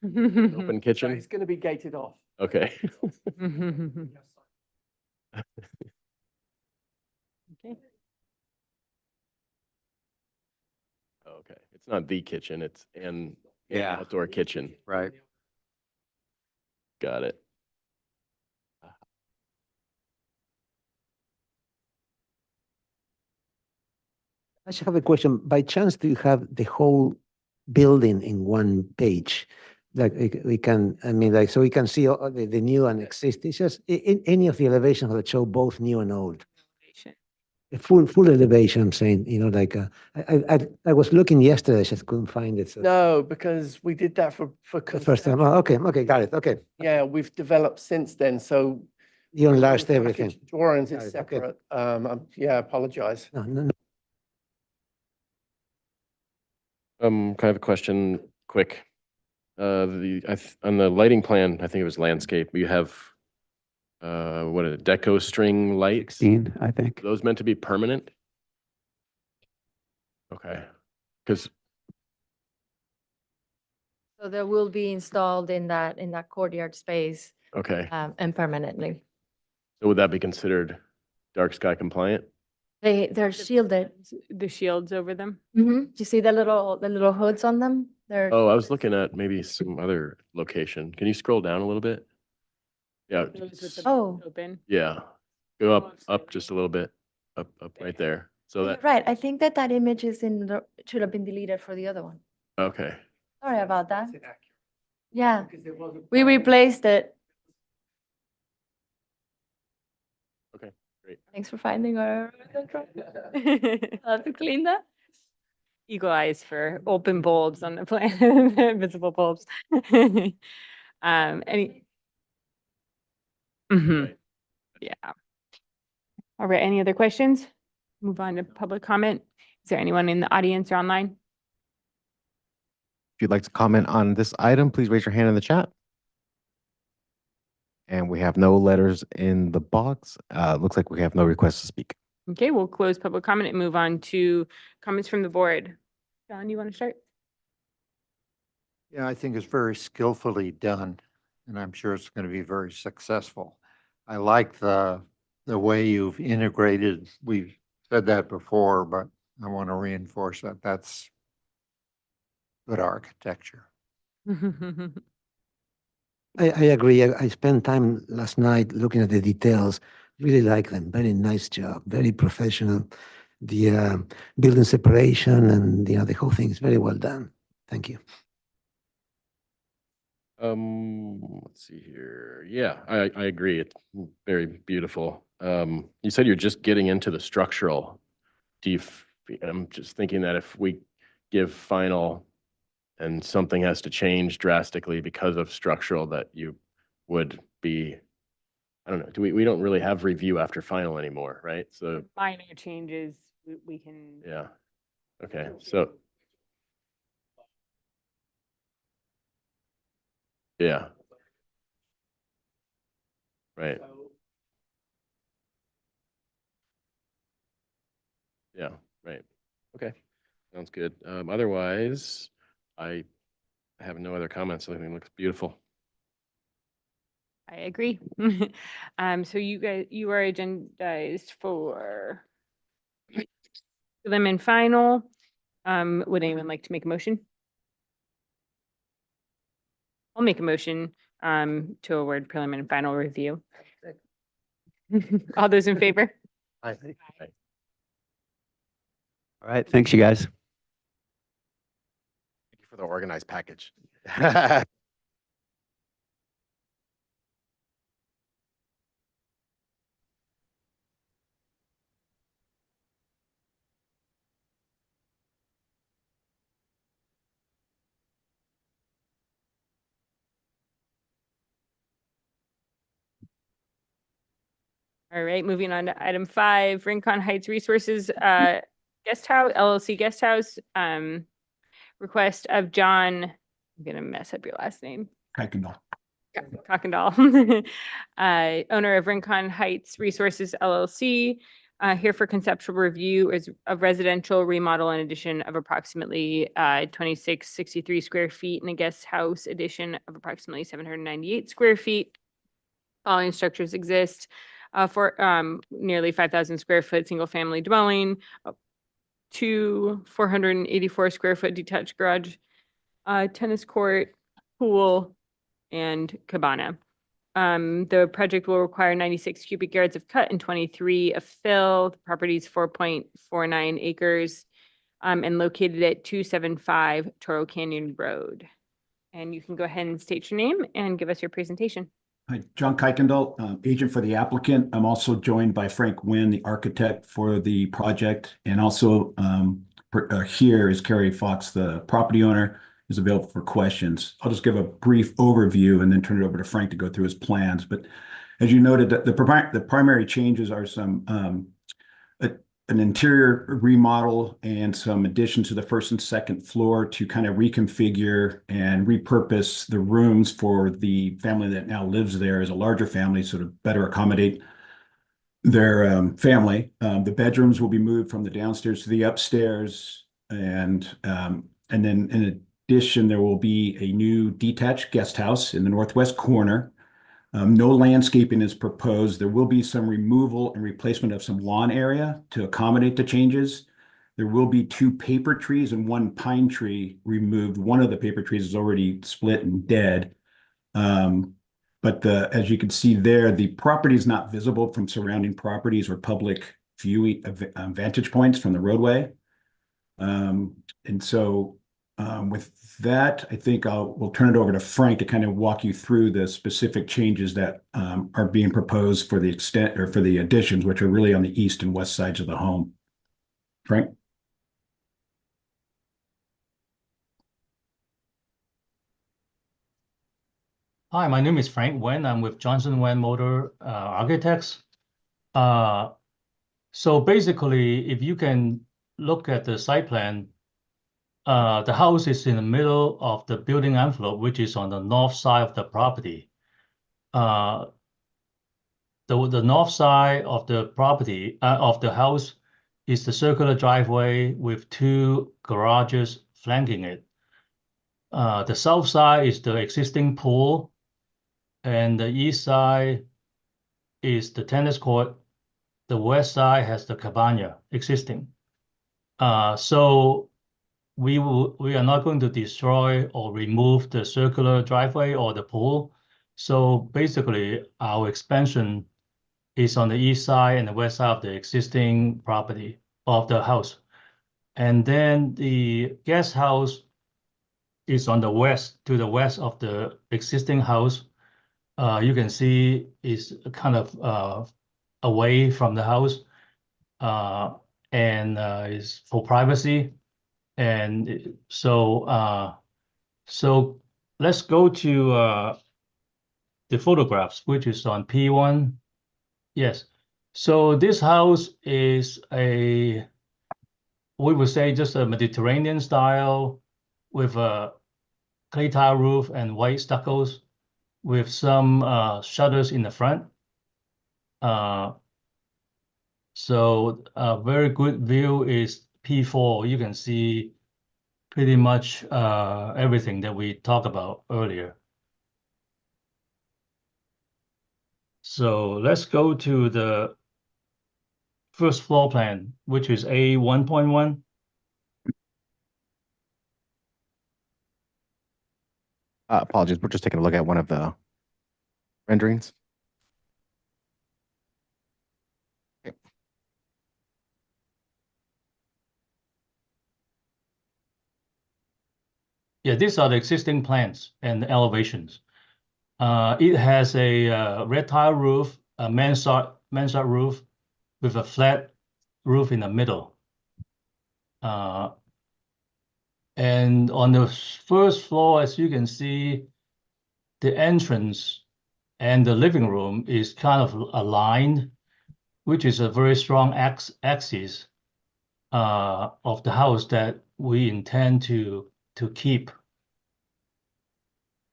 Open kitchen? It's going to be gated off. Okay. Okay. Okay, it's not the kitchen, it's an Yeah. outdoor kitchen. Right. Got it. I just have a question. By chance, do you have the whole building in one page? Like we can, I mean, like, so we can see all the new and existing, it's just in any of the elevations that show both new and old. A full elevation, I'm saying, you know, like, I was looking yesterday, I just couldn't find it. So No, because we did that for the first time, oh, okay, got it, okay. Yeah, we've developed since then, so. You enlarged the everything. package Drawings Got is it, okay. separate. Yeah, I apologize. No, no, no. Kind of a question, quick. On the lighting plan, I think it was landscape, you have, what is it, deco string lights? 16, I think. Are those meant to be permanent? Okay, because, So they will be installed in that courtyard space, okay, and permanently. so would that be considered dark sky compliant? They're shielded. The shields over them. Do you see the little hoods on them? They're. Oh, I was looking at maybe some other location. Can you scroll down a little bit? Yeah, Those with the Oh. open. yeah, go up just a little bit, up right there. So You're that, right, I think that image is should have been deleted for the other one. okay, Sorry about that. Yeah, we replaced it. okay, great. Thanks for finding our. I'll have to clean that. Eagle eyes for open bulbs on the plan, visible bulbs. Any. Mhm. Right. Yeah. All right, any other questions? Move on to public comment. Is there anyone in the audience or online? If you'd like to comment on this item, please raise your hand in the chat. And we have no letters in the box. Looks like we have no requests to speak. Okay, we'll close public comment and move on to comments from the board. John, you want to start? Yeah, I think it's very skillfully done, and I'm sure it's going to be very successful. I like the way you've integrated, we've said that before, but I want to reinforce that. That's good architecture. I agree. I spent time last night looking at the details. Really like them. Very nice job. Very professional. The building separation and the whole thing is very well done. Thank you. Let's see here. Yeah, I agree. It's very beautiful. You said you're just getting into the structural. I'm just thinking that if we give final and something has to change drastically because of structural, that you would be, I don't know, we don't really have review after final anymore, right? So, Minor changes, we can. yeah. Okay, so. Yeah. Right. Yeah, right. Okay, sounds good. Otherwise, I have no other comments. Everything looks beautiful. I agree. So you are agendized for prelim and final. Would anyone like to make a motion? I'll make a motion to award prelim and final review. All those in favor? I All right, thanks, you guys. Thank you for the organized package. All right, moving on to item 5, Rincon Heights Resources Guest House, LLC Guest House, request of John, I'm gonna mess up your last name, Kuykendall. Cockendall, owner of Rincon Heights Resources LLC, here for conceptual review of residential remodel and addition of approximately 2663 square feet and a guest house addition of approximately 798 square feet. Following structures exist for nearly 5,000 square foot single family dwelling, 484 square foot detached garage, tennis court, pool, and cabana. The project will require 96 cubic yards of cut and 23 of fill. The property is 4.49 acres and located at 275 Toro Canyon Road. And you can go ahead and state your name and give us your presentation. Hi, John Kuykendall, agent for the applicant. I'm also joined by Frank Wynn, the architect for the project, and also here is Carrie Fox, the property owner, is available for questions. I'll just give a brief overview and then turn it over to Frank to go through his plans. But as you noted, the primary changes are some an interior remodel and some additions to the first and second floor to kind of reconfigure and repurpose the rooms for the family that now lives there as a larger family, sort of better accommodate their family. The bedrooms will be moved from the downstairs to the upstairs, and then in addition, there will be a new detached guest house in the northwest corner. No landscaping is proposed. There will be some removal and replacement of some lawn area to accommodate the changes. There will be 2 paper trees and 1 pine tree removed. One of the paper trees is already split and dead. But as you can see there, the property is not visible from surrounding properties or public viewing vantage points from the roadway. And so with that, I think we'll turn it over to Frank to kind of walk you through the specific changes that are being proposed for the extent or for the additions, which are really on the east and west sides of the home. Frank? Hi, my name is Frank Wen. I'm with Johnson Wen Motor Architects. So basically, if you can look at the site plan, the house is in the middle of the building envelope, which is on the north side of the property. The north side of the property, of the house, is the circular driveway with 2 garages flanking it. The south side is the existing pool, and the east side is the tennis court. The west side has the cabana existing. So we are not going to destroy or remove the circular driveway or the pool. So basically, our expansion is on the east side and the west side of the existing property of the house. And then the guest house is on the west, to the west of the existing house. You can see is kind of away from the house and is for privacy. And so let's go to the photographs, which is on P1. Yes. So this house is we would say just a Mediterranean style with a clay tile roof and white stuccos with some shutters in the front. So a very good view is P4. You can see pretty much everything that we talked about earlier. So let's go to the first floor plan, which is A1.1. Apologies, we're just taking a look at one of the renderings. Okay. Yeah, these are the existing plans and elevations. It has a red tile roof, a mansard roof with a flat roof in the middle. And on the first floor, as you can see, the entrance and the living room is kind of aligned, which is a very strong axis of the house that we intend to keep.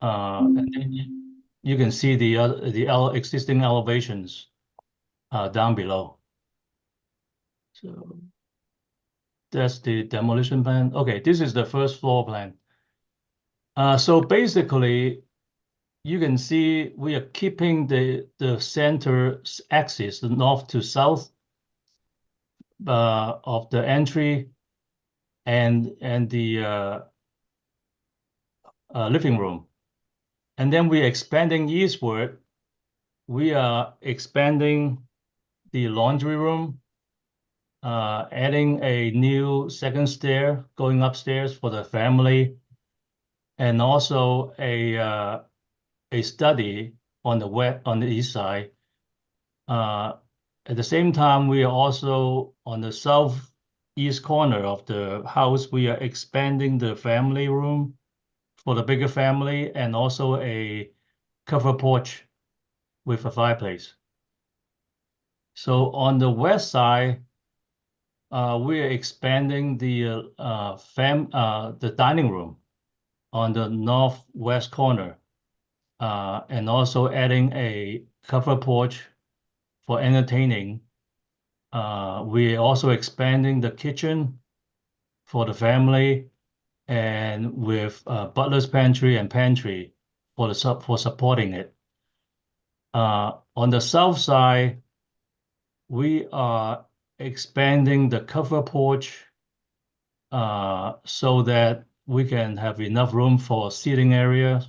And then you can see the existing elevations down below. So that's the demolition plan. Okay, this is the first floor plan. So basically, you can see we are keeping the center axis, the north to south of the entry and the living room. And then we're expanding eastward. We are expanding the laundry room, adding a new second stair going upstairs for the family, and also a study on the east side. At the same time, we are also on the southeast corner of the house. We are expanding the family room for the bigger family, and also a covered porch with a fireplace. So on the west side, we are expanding the dining room on the northwest corner, and also adding a covered porch for entertaining. We're also expanding the kitchen for the family, and with butler's pantry and pantry for supporting it. On the south side, we are expanding the covered porch so that we can have enough room for seating area,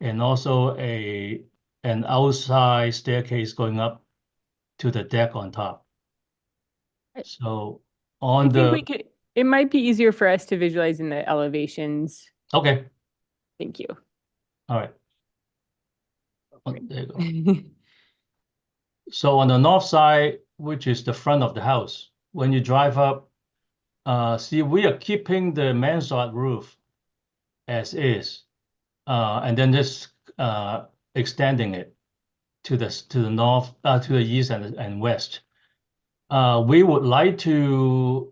and also an outside staircase going up to the deck on top. So on it might be easier for us to visualize in the elevations. Okay. Thank you. All right. There you go. So on the north side, which is the front of the house, when you drive up, see, we are keeping the mansard roof as is, and then just extending it to the north, to the east and west. We would like to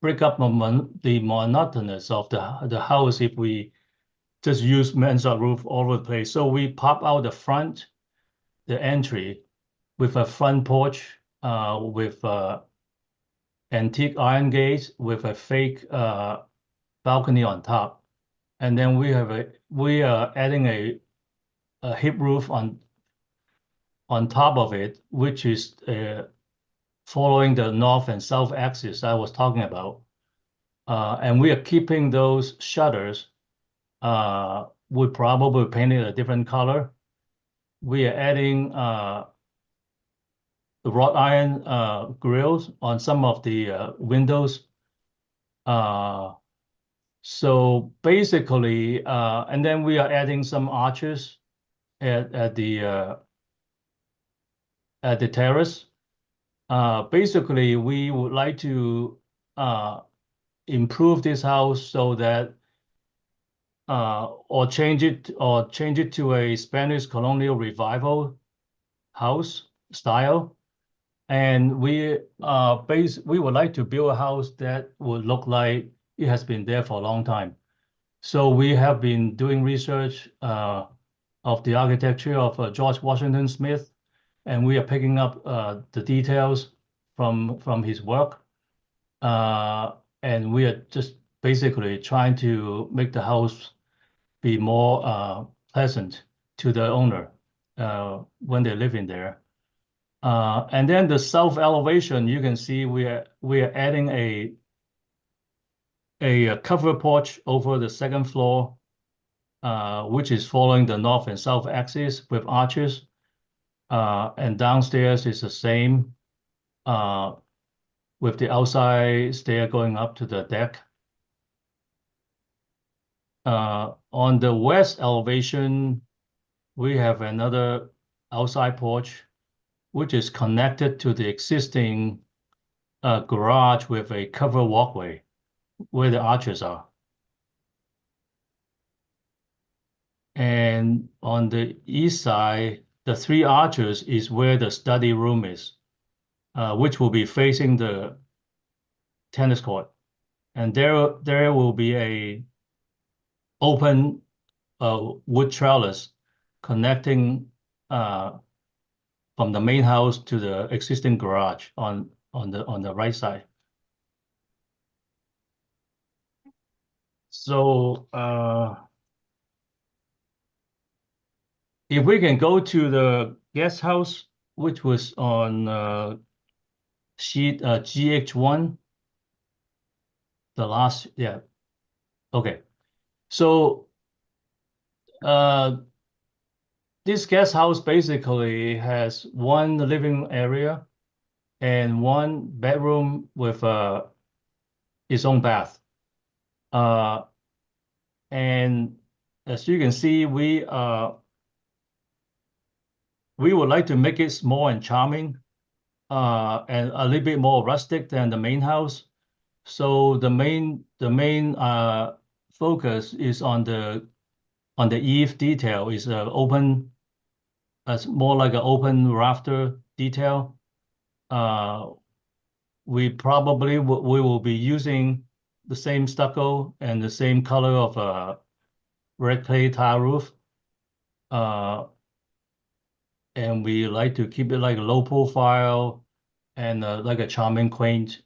break up the monotonous of the house if we just use mansard roof all over the place. So we pop out the front, the entry, with a front porch with antique iron gates with a fake balcony on top, and then we are adding a hip roof on top of it, which is following the north and south axis I was talking about. And we are keeping those shutters. We probably paint it a different color. We are adding the wrought iron grills on some of the windows. So basically, and then we are adding some arches at the terrace. Basically, we would like to improve this house so that or change it to a Spanish colonial revival house style. And we would like to build a house that would look like it has been there for a long time. So we have been doing research of the architecture of George Washington Smith, and we are picking up the details from his work. And we are just basically trying to make the house be more pleasant to the owner when they're living there. And then the south elevation, you can see we are adding a covered porch over the second floor, which is following the north and south axis with arches. And downstairs is the same with the outside stair going up to the deck. On the west elevation, we have another outside porch, which is connected to the existing garage with a covered walkway where the arches are. And on the east side, the three arches is where the study room is, which will be facing the tennis court. And there will be a open wood trellis connecting from the main house to the existing garage on the right side. So if we can go to the guest house, which was on sheet GH1, the last, yeah. Okay. So this guest house basically has one living area and one bedroom with its own bath. And as you can see, we would like to make it small and charming, and a little bit more rustic than the main house. So the main focus is on the eave detail. Is open, more like an open rafter detail. We probably we will be using the same stucco and the same color of red clay tile roof. And we like to keep it like a low profile and like a charming, quaint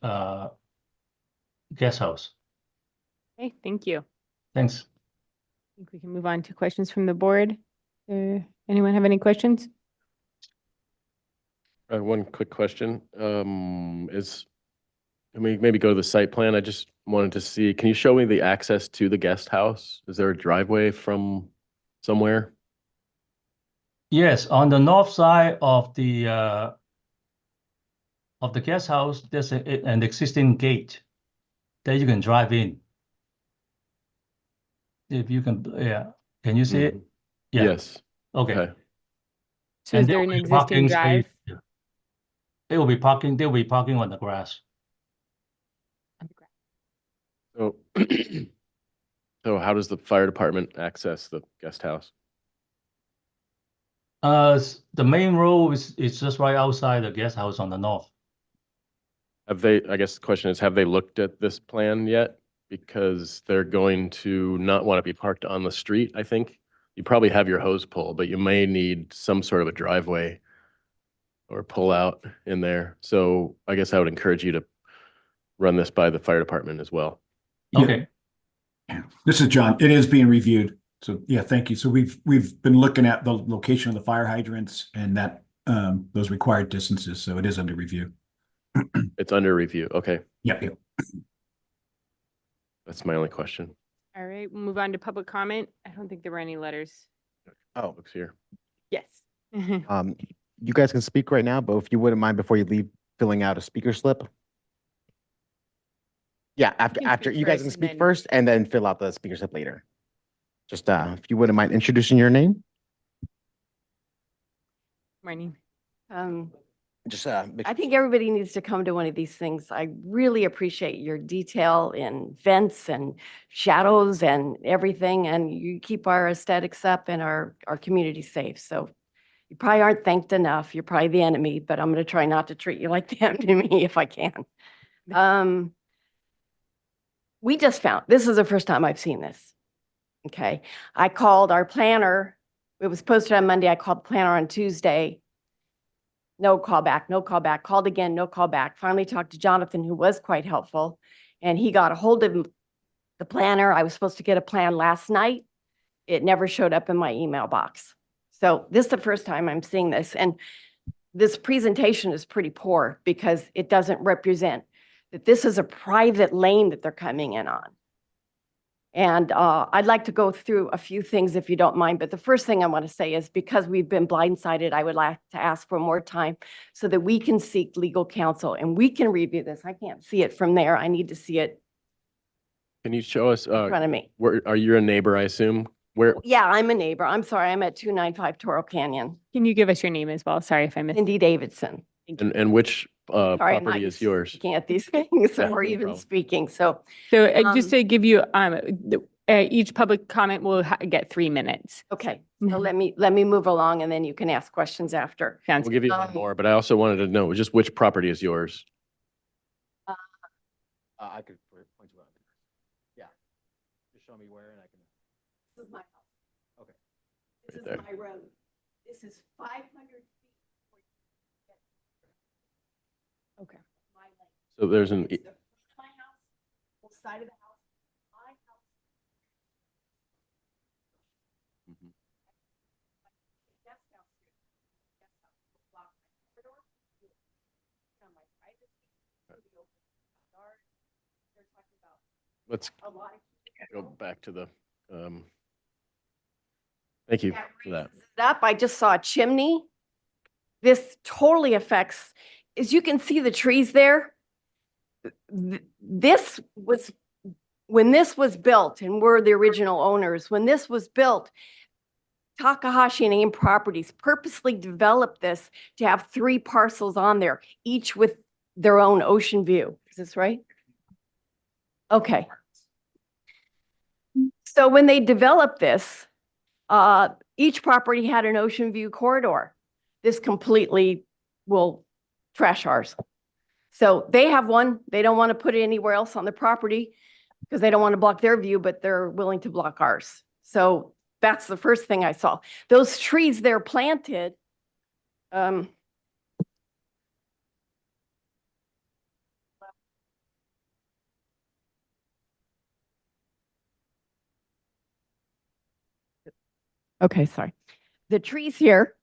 guest house. Okay, thank you. Thanks. I think we can move on to questions from the board. Anyone have any questions? One quick question, let me maybe go to the site plan. I just wanted to see, can you show me the access to the guest house? Is there a driveway from somewhere? Yes, on the north side of the guest house, there's an existing gate that you can drive in. If you can, yeah, can you see it? Yeah. Yes. Okay. So is there an existing drive? They will be parking. They'll be parking on the grass. So, so how does the fire department access the guest house? The main road is just right outside the guest house on the north. Have they, I guess the question is, have they looked at this plan yet? Because they're going to not want to be parked on the street, I think. You probably have your hose pull, but you may need some sort of a driveway or pull out in there. So I guess I would encourage you to run this by the fire department as well. Okay. Yeah. This is John. It is being reviewed. So yeah, thank you. So we've been looking at the location of the fire hydrants and that those required distances. So it is under review. It's under review. Okay. Yep. Yep. That's my only question. All right, we'll move on to public comment. I don't think there were any letters. Oh, looks here. Yes. You guys can speak right now, but if you wouldn't mind before you leave, filling out a speaker slip. Yeah, after you guys can speak first and then fill out the speaker slip later. Just if you wouldn't mind introducing your name. Morning. Just I think everybody needs to come to one of these things. I really appreciate your detail in vents and shadows and everything, and you keep our aesthetics up and our community safe. So you probably aren't thanked enough. You're probably the enemy, but I'm going to try not to treat you like the enemy if I can. We just found, this is the first time I've seen this. Okay. I called our planner. It was posted on Monday. I called the planner on Tuesday. No call back, no call back, called again, no call back. Finally talked to Jonathan, who was quite helpful, and he got a hold of the planner. I was supposed to get a plan last night. It never showed up in my email box. So this is the first time I'm seeing this. And this presentation is pretty poor because it doesn't represent that this is a private lane that they're coming in on. And I'd like to go through a few things if you don't mind. But the first thing I want to say is because we've been blindsided, I would like to ask for more time so that we can seek legal counsel and we can review this. I can't see it from there. I need to see it Can you show us, in front of me. where, are you a neighbor, I assume? Where, Yeah, I'm a neighbor. I'm sorry. I'm at 295 Toro Canyon. Can you give us your name as well? Sorry if I missed. Cindy Davidson. and which Sorry, I'm not property used is to yours? Looking at these things Yeah, or no even problem. speaking. So So just to give you, each public comment will get 3 minutes. okay, so let me move along and then you can ask questions after. Sounds We'll give you one more, but I also wanted to know just which property is yours? I could point you out. Yeah. Just show me where and I can. This is my house. This is there. my road. This is 500 feet. Okay. My lane. So there's an, It's the front of my house, the side of the house, my house. Mhm. Guest house here. Guest house will block my corridor. On my privacy. It'll be open to my yard. They're talking about let's a lot of. go back to the, thank you for that. Up, I just saw a chimney. This totally affects, as you can see the trees there. This was, when this was built, and we're the original owners, when this was built, Takahashi and AIM Properties purposely developed this to have 3 parcels on there, each with their own ocean view. Is this right? Okay. So when they developed this, each property had an ocean view corridor. This completely will trash ours. So they have one, they don't want to put it anywhere else on the property because they don't want to block their view, but they're willing to block ours. So that's the first thing I saw. Those trees they're planted, okay, sorry. The trees here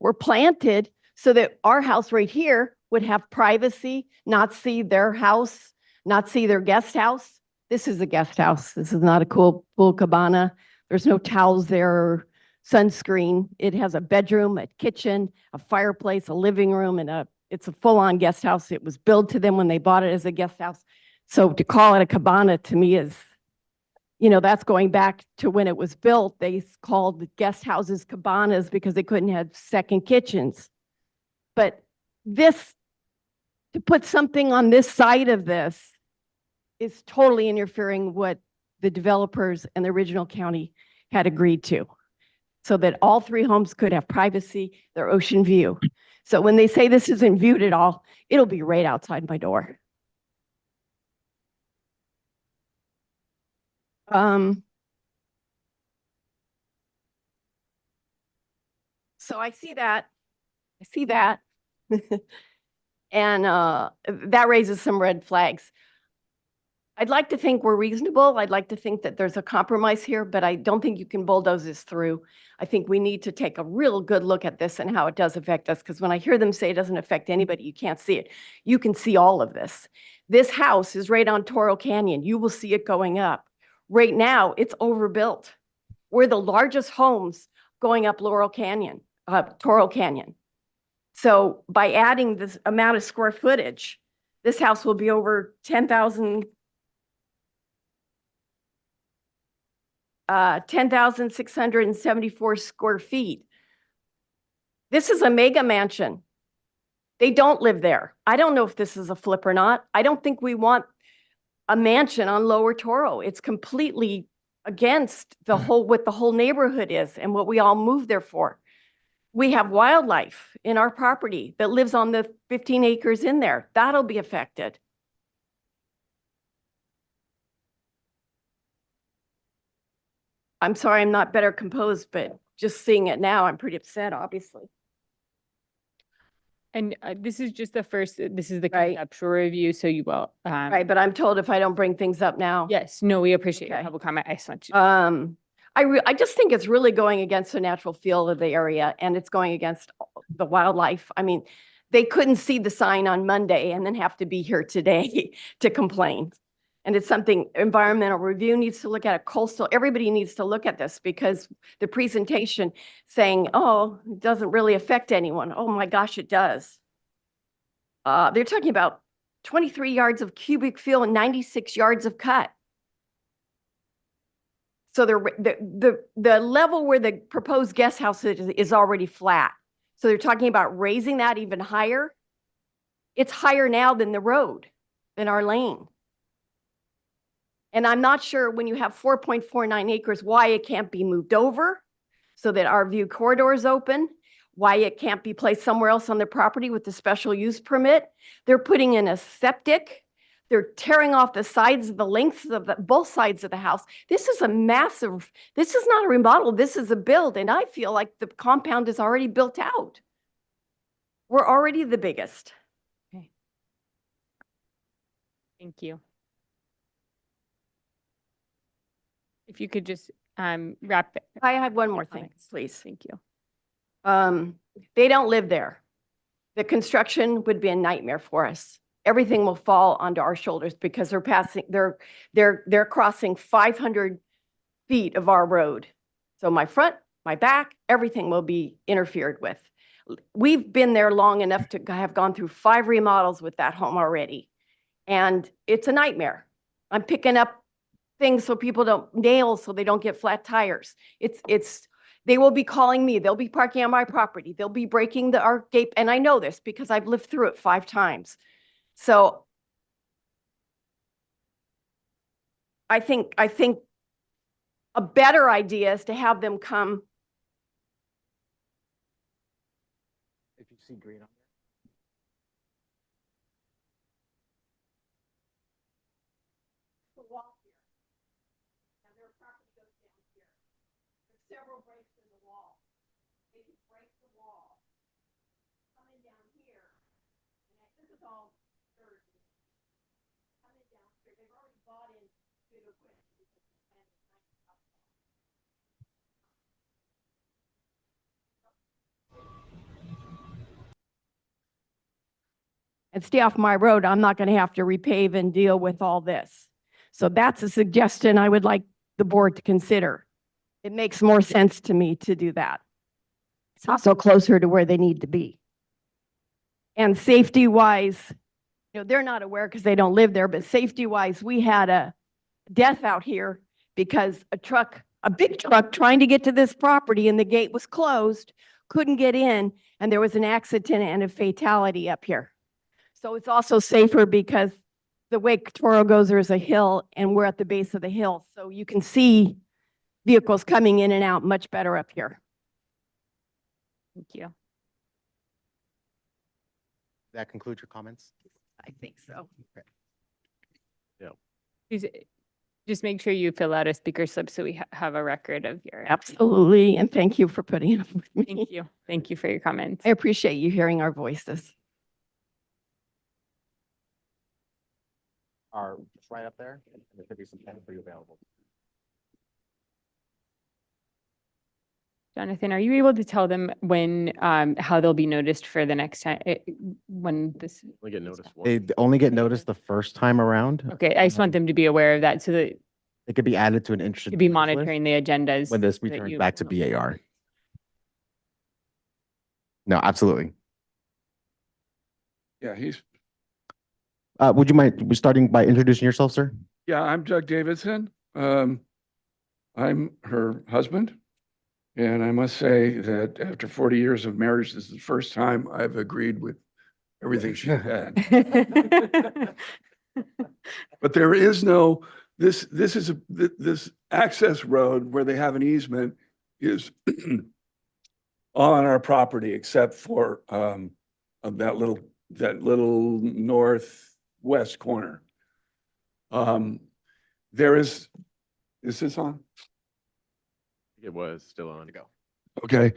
were planted so that our house right here would have privacy, not see their house, not see their guest house. This is a guest house. This is not a pool cabana. There's no towels there or sunscreen. It has a bedroom, a kitchen, a fireplace, a living room, and it's a full-on guest house. It was billed to them when they bought it as a guest house. So to call it a cabana to me is, you know, that's going back to when it was built. They called the guest houses cabanas because they couldn't have second kitchens. But this, to put something on this side of this is totally interfering what the developers and the original county had agreed to, so that all 3 homes could have privacy, their ocean view. So when they say this isn't viewed at all, it'll be right outside my door. So I see that. And that raises some red flags. I'd like to think we're reasonable. I'd like to think that there's a compromise here, but I don't think you can bulldoze this through. I think we need to take a real good look at this and how it does affect us, because when I hear them say it doesn't affect anybody, you can't see it. You can see all of this. This house is right on Toro Canyon. You will see it going up. Right now, it's overbuilt. We're the largest homes going up Toro Canyon. So by adding this amount of square footage, this house will be over 10,674 square feet. This is a mega mansion. They don't live there. I don't know if this is a flip or not. I don't think we want a mansion on Lower Toro. It's completely against the whole, what the whole neighborhood is and what we all move there for. We have wildlife in our property that lives on the 15 acres in there. That'll be affected. I'm sorry, I'm not better composed, but just seeing it now, I'm pretty upset, obviously. And this is just the first, this is the Right. conceptual review, so you will. Right, but I'm told if I don't bring things up now. Yes, no, we appreciate your Okay. public comment. I just want you. I just think it's really going against the natural feel of the area, and it's going against the wildlife. I mean, they couldn't see the sign on Monday and then have to be here today to complain. And it's something environmental review needs to look at, it, coastal, everybody needs to look at this, because the presentation saying, oh, it doesn't really affect anyone. Oh my gosh, it does. They're talking about 23 yards of cubic fill and 96 yards of cut. So the level where the proposed guest house is already flat. So they're talking about raising that even higher. It's higher now than the road, than our lane. And I'm not sure when you have 4.49 acres, why it can't be moved over so that our view corridor is open, why it can't be placed somewhere else on the property with the special use permit. They're putting in a septic. They're tearing off the sides of the lengths of both sides of the house. This is a massive, this is not a remodel, this is a build. And I feel like the compound is already built out. We're already the biggest. Thank you. If you could just wrap it. I have one more thing, comments. please. Thank you. They don't live there. The construction would be a nightmare for us. Everything will fall onto our shoulders because they're crossing 500 feet of our road. So my front, my back, everything will be interfered with. We've been there long enough to have gone through 5 remodels with that home already. And it's a nightmare. I'm picking up things so people don't, nails so they don't get flat tires. They will be calling me. They'll be parking on my property. They'll be breaking our gate. And I know this because I've lived through it 5 times. So I think a better idea is to have them come. If you see green on The wall here. And their property goes down here. There's several breaks in the wall. They can break the wall. Coming down here. And this is all dirt. Coming down here. They've already bought in good equipment. And stay off my road, I'm not going to have to repave and deal with all this. So that's a suggestion I would like the board to consider. It makes more sense to me to do that. It's also closer to where they need to be. And safety wise, they're not aware because they don't live there, but safety wise, we had a death out here because a big truck trying to get to this property and the gate was closed, couldn't get in, and there was an accident and a fatality up here. So it's also safer because the way Toro goes, there's a hill and we're at the base of the hill. So you can see vehicles coming in and out much better up here. Thank you. that conclude your comments? I think so. Just make sure you fill out a speaker slip so we have a record of your. Absolutely. And thank you for putting up with me. Thank you. Thank you for your comments. I appreciate you hearing our voices. Are just right up there, and there should be some pen for you available. Jonathan, are you able to tell them when, how they'll be noticed for the next time, when this? We get noticed They only get noticed the first time around. Okay, I just want them to be aware of that so that It could be added to an interested. to be users list monitoring the agendas. when this so that returns you- back to BAR. No, absolutely. Yeah, Would you mind starting by introducing yourself, sir? yeah, I'm Doug Davidson. I'm her husband. And I must say that after 40 years of marriage, this is the first time I've agreed with everything she had. But there is no, this access road where they have an easement is on our property except for of that little northwest corner. There is this on? It was still on. To go. Okay.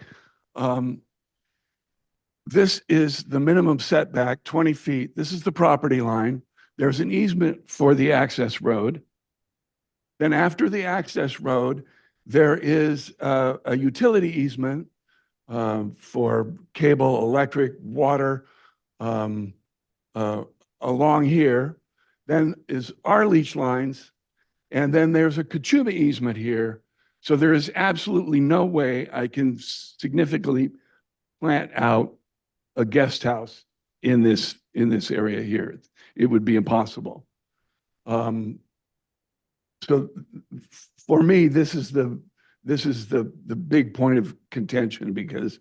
This is the minimum setback, 20 feet. This is the property line. There's an easement for the access road. Then after the access road, there is a utility easement for cable, electric, water along here. Then is our leach lines. And then there's a Kachuba easement here. So there is absolutely no way I can significantly plant out a guest house in this area here. It would be impossible. So for me, this is the big point of contention because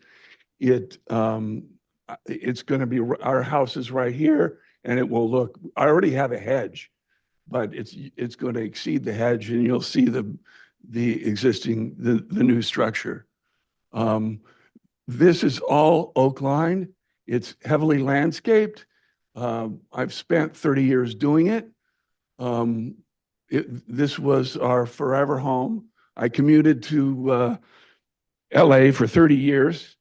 it's going to be, our house is right here and it will look, I already have a hedge, but it's going to exceed the hedge and you'll see the existing, the new structure. This is all oak line. It's heavily landscaped. I've spent 30 years doing it. This was our forever home. I commuted to LA for 30 years,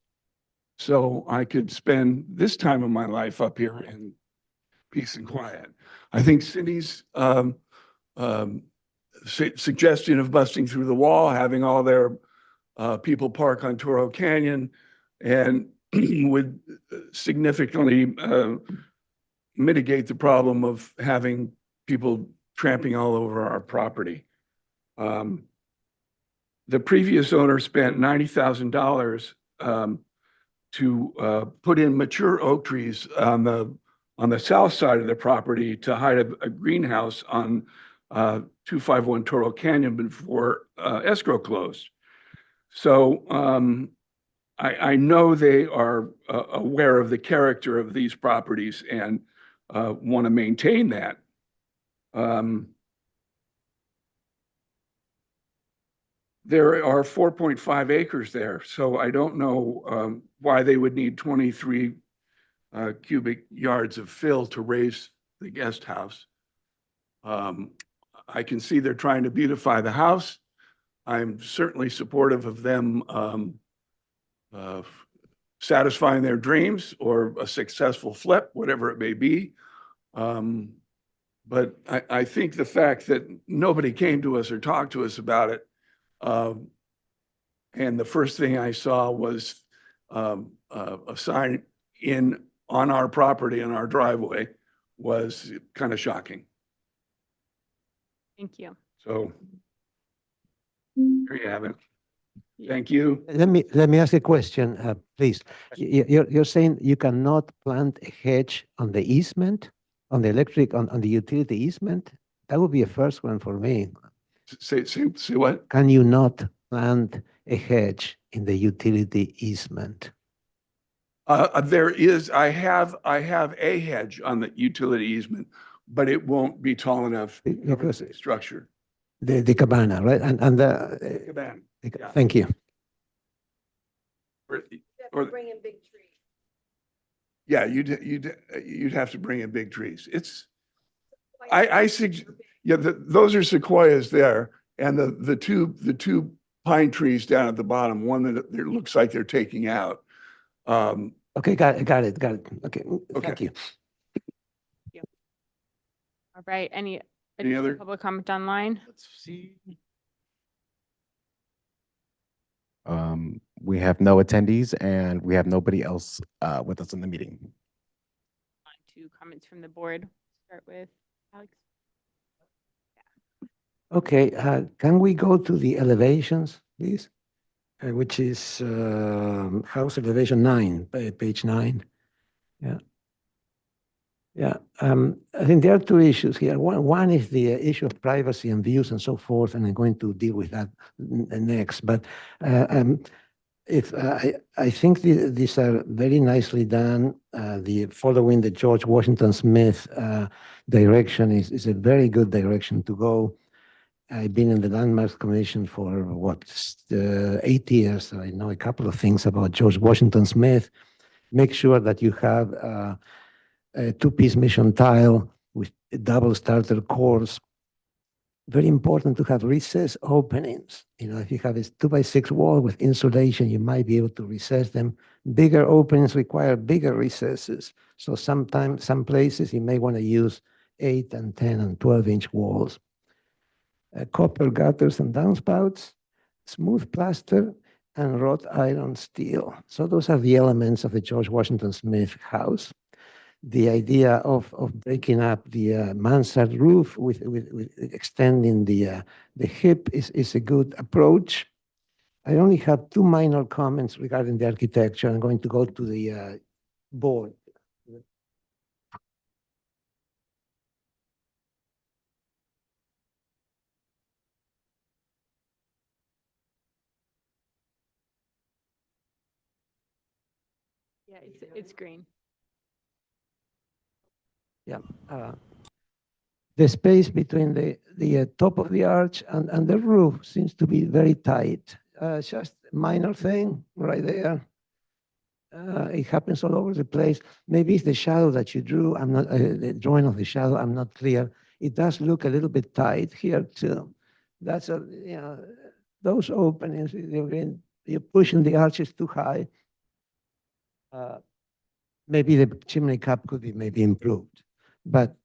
so I could spend this time of my life up here in peace and quiet. I think Cindy's suggestion of busting through the wall, having all their people park on Toro Canyon, and would significantly mitigate the problem of having people tramping all over our property. The previous owner spent $90,000 to put in mature oak trees on the south side of the property to hide a greenhouse on 251 Toro Canyon before escrow closed. So I know they are aware of the character of these properties and want to maintain that. There are 4.5 acres there, so I don't know why they would need 23 cubic yards of fill to raise the guest house. I can see they're trying to beautify the house. I'm certainly supportive of them satisfying their dreams or a successful flip, whatever it may be. But I think the fact that nobody came to us or talked to us about it, and the first thing I saw was a sign on our property, in our driveway, was kind of shocking. Thank you. So there you have it. Thank you. Let me ask a question, please. You're saying you cannot plant a hedge on the easement, on the electric, on the utility easement? That would be a first one for me. Say what? Can you not plant a hedge in the utility easement? There is, I have a hedge on the utility easement, but it won't be tall enough to cover the structure. The cabana, right? And the Cabana. Yeah. Thank you. Or Bring in big trees. yeah, you'd have to bring in big trees. It's I suggest, yeah, those are sequoias there, and the two pine trees down at the bottom. One that it looks like they're taking out. Okay, got it. Okay, thank you. All right, any Any other? public comment online? Let's see. We have no attendees and we have nobody else with us in the meeting. On to comments from the board. Start with Alex. Okay, can we go to the elevations, please? Which is house elevation 9, page 9. Yeah. Yeah, I think there are two issues here. One is the issue of privacy and views and so forth, and I'm going to deal with that next. But if I think these are very nicely done. The following the George Washington Smith direction is a very good direction to go. I've been in the Landmarks Commission for 8 years. So I know a couple of things about George Washington Smith. Make sure that you have a two-piece mission tile with a double starter cores. Very important to have recess openings. You know, if you have a 2x6 wall with insulation, you might be able to recess them. Bigger openings require bigger recesses. So sometimes, some places you may want to use 8 and 10 and 12-inch walls. Copper gutters and downspouts, smooth plaster, and wrought iron steel. So those are the elements of the George Washington Smith house. The idea of breaking up the mansard roof with extending the hip is a good approach. I only have 2 minor comments regarding the architecture. I'm going to go to the board. Yeah, it's green. Yeah. The space between the top of the arch and the roof seems to be very tight. Just a minor thing right there. It happens all over the place. Maybe it's the shadow that you drew. I'm not the drawing of the shadow. I'm not clear. it does look a little bit tight here too. That's those openings, you're pushing the arches too high. Maybe the chimney cap could be maybe improved, but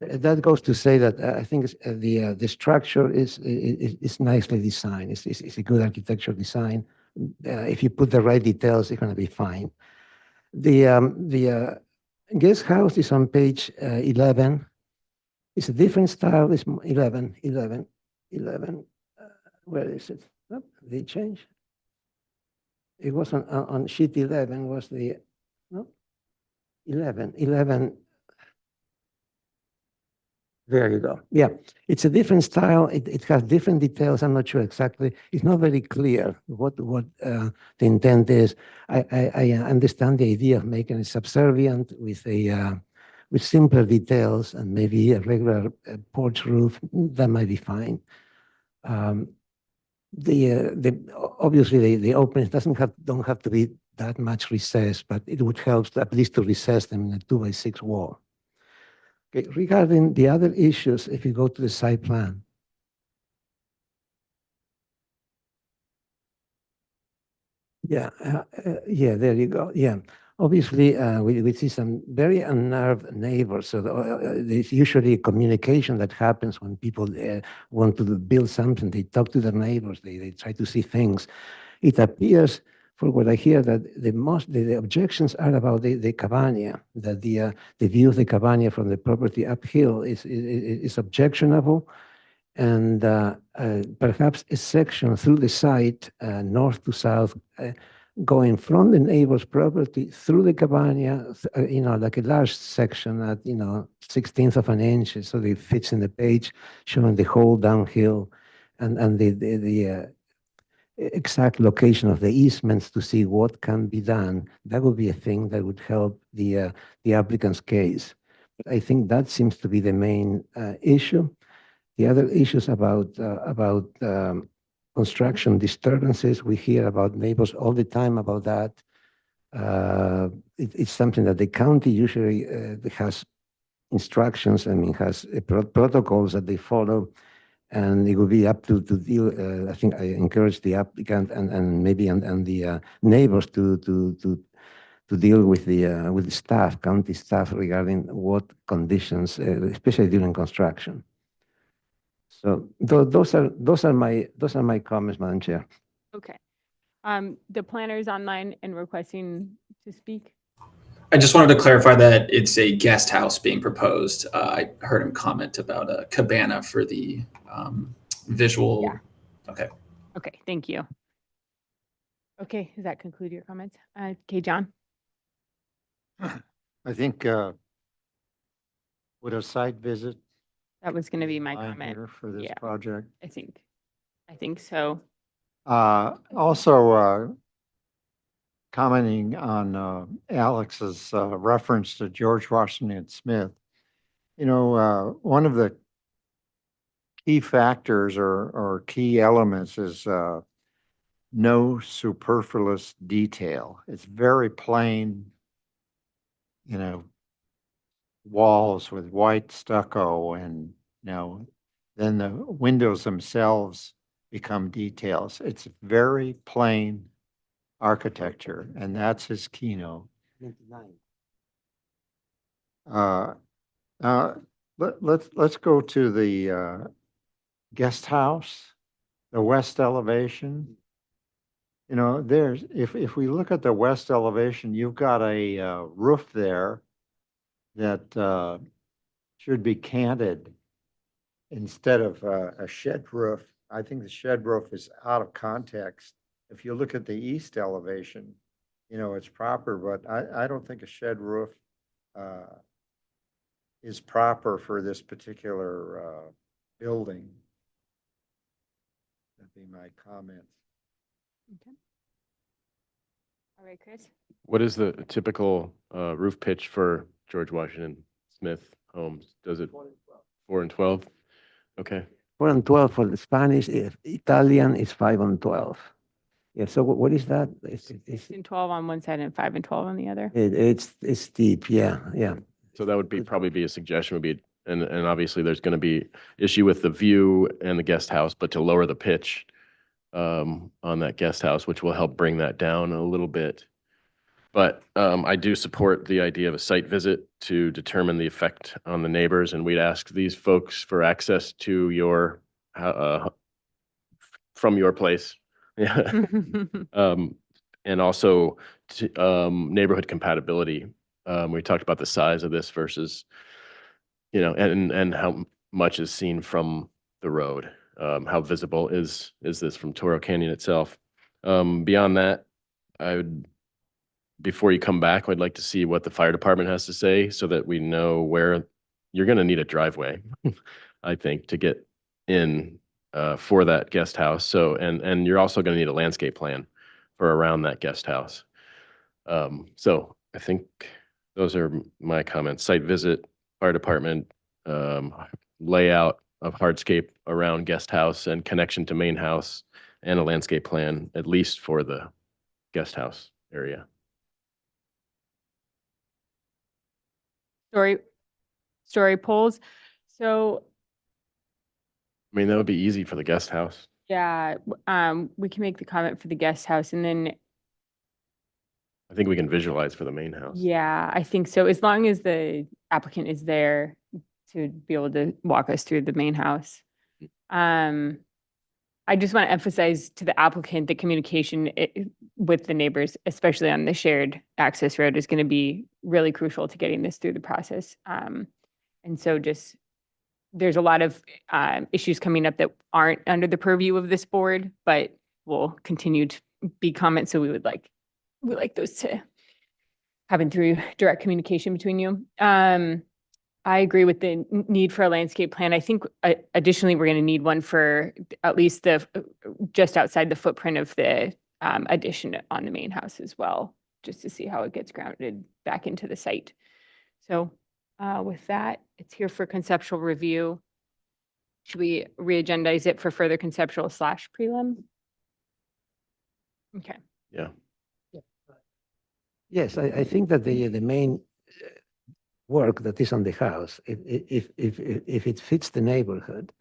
that goes to say that I think the structure is nicely designed. It's a good architectural design. If you put the right details, it's going to be fine. The guest house is on page 11. It's a different style. It's 11. Where is it? Oh, did it change? It was on sheet 11 was the, no? 11. There you go. Yeah, it's a different style. It has different details. I'm not sure exactly. It's not very clear what the intent is. I understand the idea of making it subservient with simpler details and maybe a regular porch roof. That might be fine. Obviously the openings don't have to be that much recessed, but it would help at least to recess them in a 2x6 wall. Okay, regarding the other issues, if you go to the site plan. Yeah, there you go. Yeah, obviously, we see some very unnerved neighbors. So there's usually communication that happens when people want to build something. They talk to their neighbors. They try to see things. It appears, for what I hear, that the objections are about the Cabaña, that the view of the Cabaña from the property uphill is objectionable, and perhaps a section through the site, north to south, going from the neighbor's property through the Cabaña, like a large section at 1/16 of an inch, so it fits in the page, showing the whole downhill, and the exact location of the easements to see what can be done. That would be a thing that would help the applicant's case. But I think that seems to be the main issue. The other issues about construction disturbances, we hear about neighbors all the time about that. It's something that the county usually has instructions, has protocols that they follow. And it would be up to deal. I think I encourage the applicant and maybe and the neighbors to deal with the staff, county staff, regarding what conditions, especially during construction. So those are my comments, Madam Chair. Okay. The planner is online and requesting to speak. I just wanted to clarify that it's a guest house being proposed. I heard him comment about a cabana for the visual. Yeah. Okay. Okay, thank you. Okay, does that conclude your comments? Okay, John? I think would a site visit That was going to be my fine comment. here for this Yeah. project? I think so. Also, commenting on Alex's reference to George Washington Smith, one of the key factors or key elements is no superfluous detail. It's very plain, walls with white stucco, and then the windows themselves become details. It's very plain architecture, and that's his keynote. Let's go to the guest house, the west elevation. There's if we look at the west elevation, you've got a roof there that should be canted instead of a shed roof. I think the shed roof is out of context. If you look at the east elevation, it's proper, but I don't think a shed roof is proper for this particular building. That'd be my comments. Okay. All right, Chris? What is the typical roof pitch for George Washington Smith homes? Does it 4 and 12? Okay. 4 and 12 for the Spanish. If Italian is 5 and 12. Yeah, so what is that? It's, 6 and 12 on one side and 5 and 12 on the other. it's deep, yeah, yeah. So that would be, probably be a suggestion would be, and obviously there's going to be issue with the view and the guest house, but to lower the pitch on that guest house, which will help bring that down a little bit. But I do support the idea of a site visit to determine the effect on the neighbors, and we'd ask these folks for access to your, from your place. Yeah. And also neighborhood compatibility. We talked about the size of this versus, and how much is seen from the road. How visible is this from Toro Canyon itself? Beyond that, before you come back, I'd like to see what the fire department has to say so that we know where you're going to need a driveway, I think, to get in for that guest house. So, and you're also going to need a landscape plan for around that guest house. So I think those are my comments. Site visit, fire department, layout of hardscape around guest house and connection to main house, and a landscape plan, at least for the guest house area. Story polls. So I mean, that would be easy for the guest house. yeah, we can make the comment for the guest house, and then I think we can visualize for the main house. yeah, I think so. As long as the applicant is there to be able to walk us through the main house. I just want to emphasize to the applicant that communication with the neighbors, especially on the shared access road, is going to be really crucial to getting this through the process. And so just, there's a lot of issues coming up that aren't under the purview of this board, but will continue to be comments. So we would like those to happen through direct communication between you. I agree with the need for a landscape plan. I think additionally, we're going to need one for at least the just outside the footprint of the addition on the main house as well, just to see how it gets grounded back into the site. So with that, it's here for conceptual review. Should we re-agendize it for further conceptual / prelim? Okay. Yeah. Yes, I think that the main work that is on the house, if it fits the neighborhood,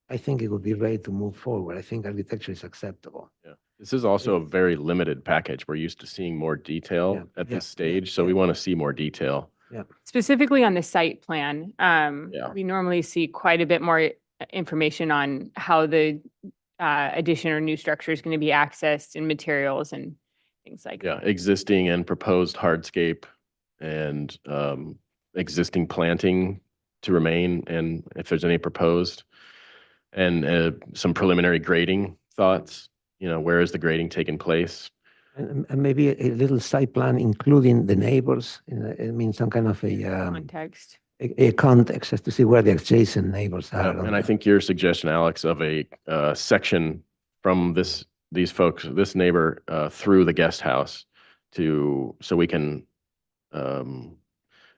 I think it would be ready to move forward. I think architecture is acceptable. Yeah. This is also a very limited package. We're used to seeing more detail at this stage, so we want to see more detail. Yeah. Specifically on the site plan, we normally see quite a bit more information on how the addition or new structure is going to be accessed and materials and things like that. Yeah, existing and proposed hardscape and existing planting to remain, and if there's any proposed, and some preliminary grading thoughts, where is the grading taking place? And maybe a little site plan, including the neighbors, I mean, some kind of context. A context as to see where the adjacent neighbors are. And I think your suggestion, Alex, of a section from this neighbor through the guest house so we can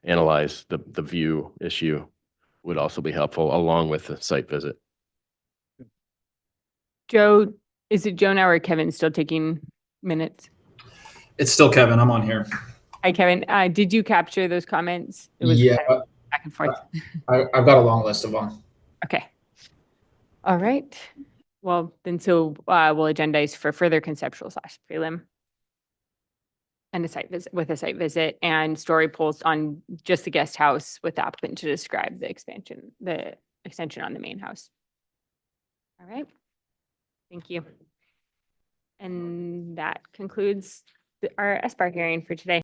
analyze the view issue would also be helpful, along with the site visit. Joe, is it Joe now or Kevin still taking minutes? It's still Kevin. I'm on here. Hi, Kevin. Did you capture those comments? It was Yeah. back and forth. I've got a long list of them. Okay. All right. Well, then so we'll agendize for further conceptual / prelim and a site visit and story polls on just the guest house with the applicant to describe the extension on the main house. All right. Thank you. And that concludes our SBAR hearing for today.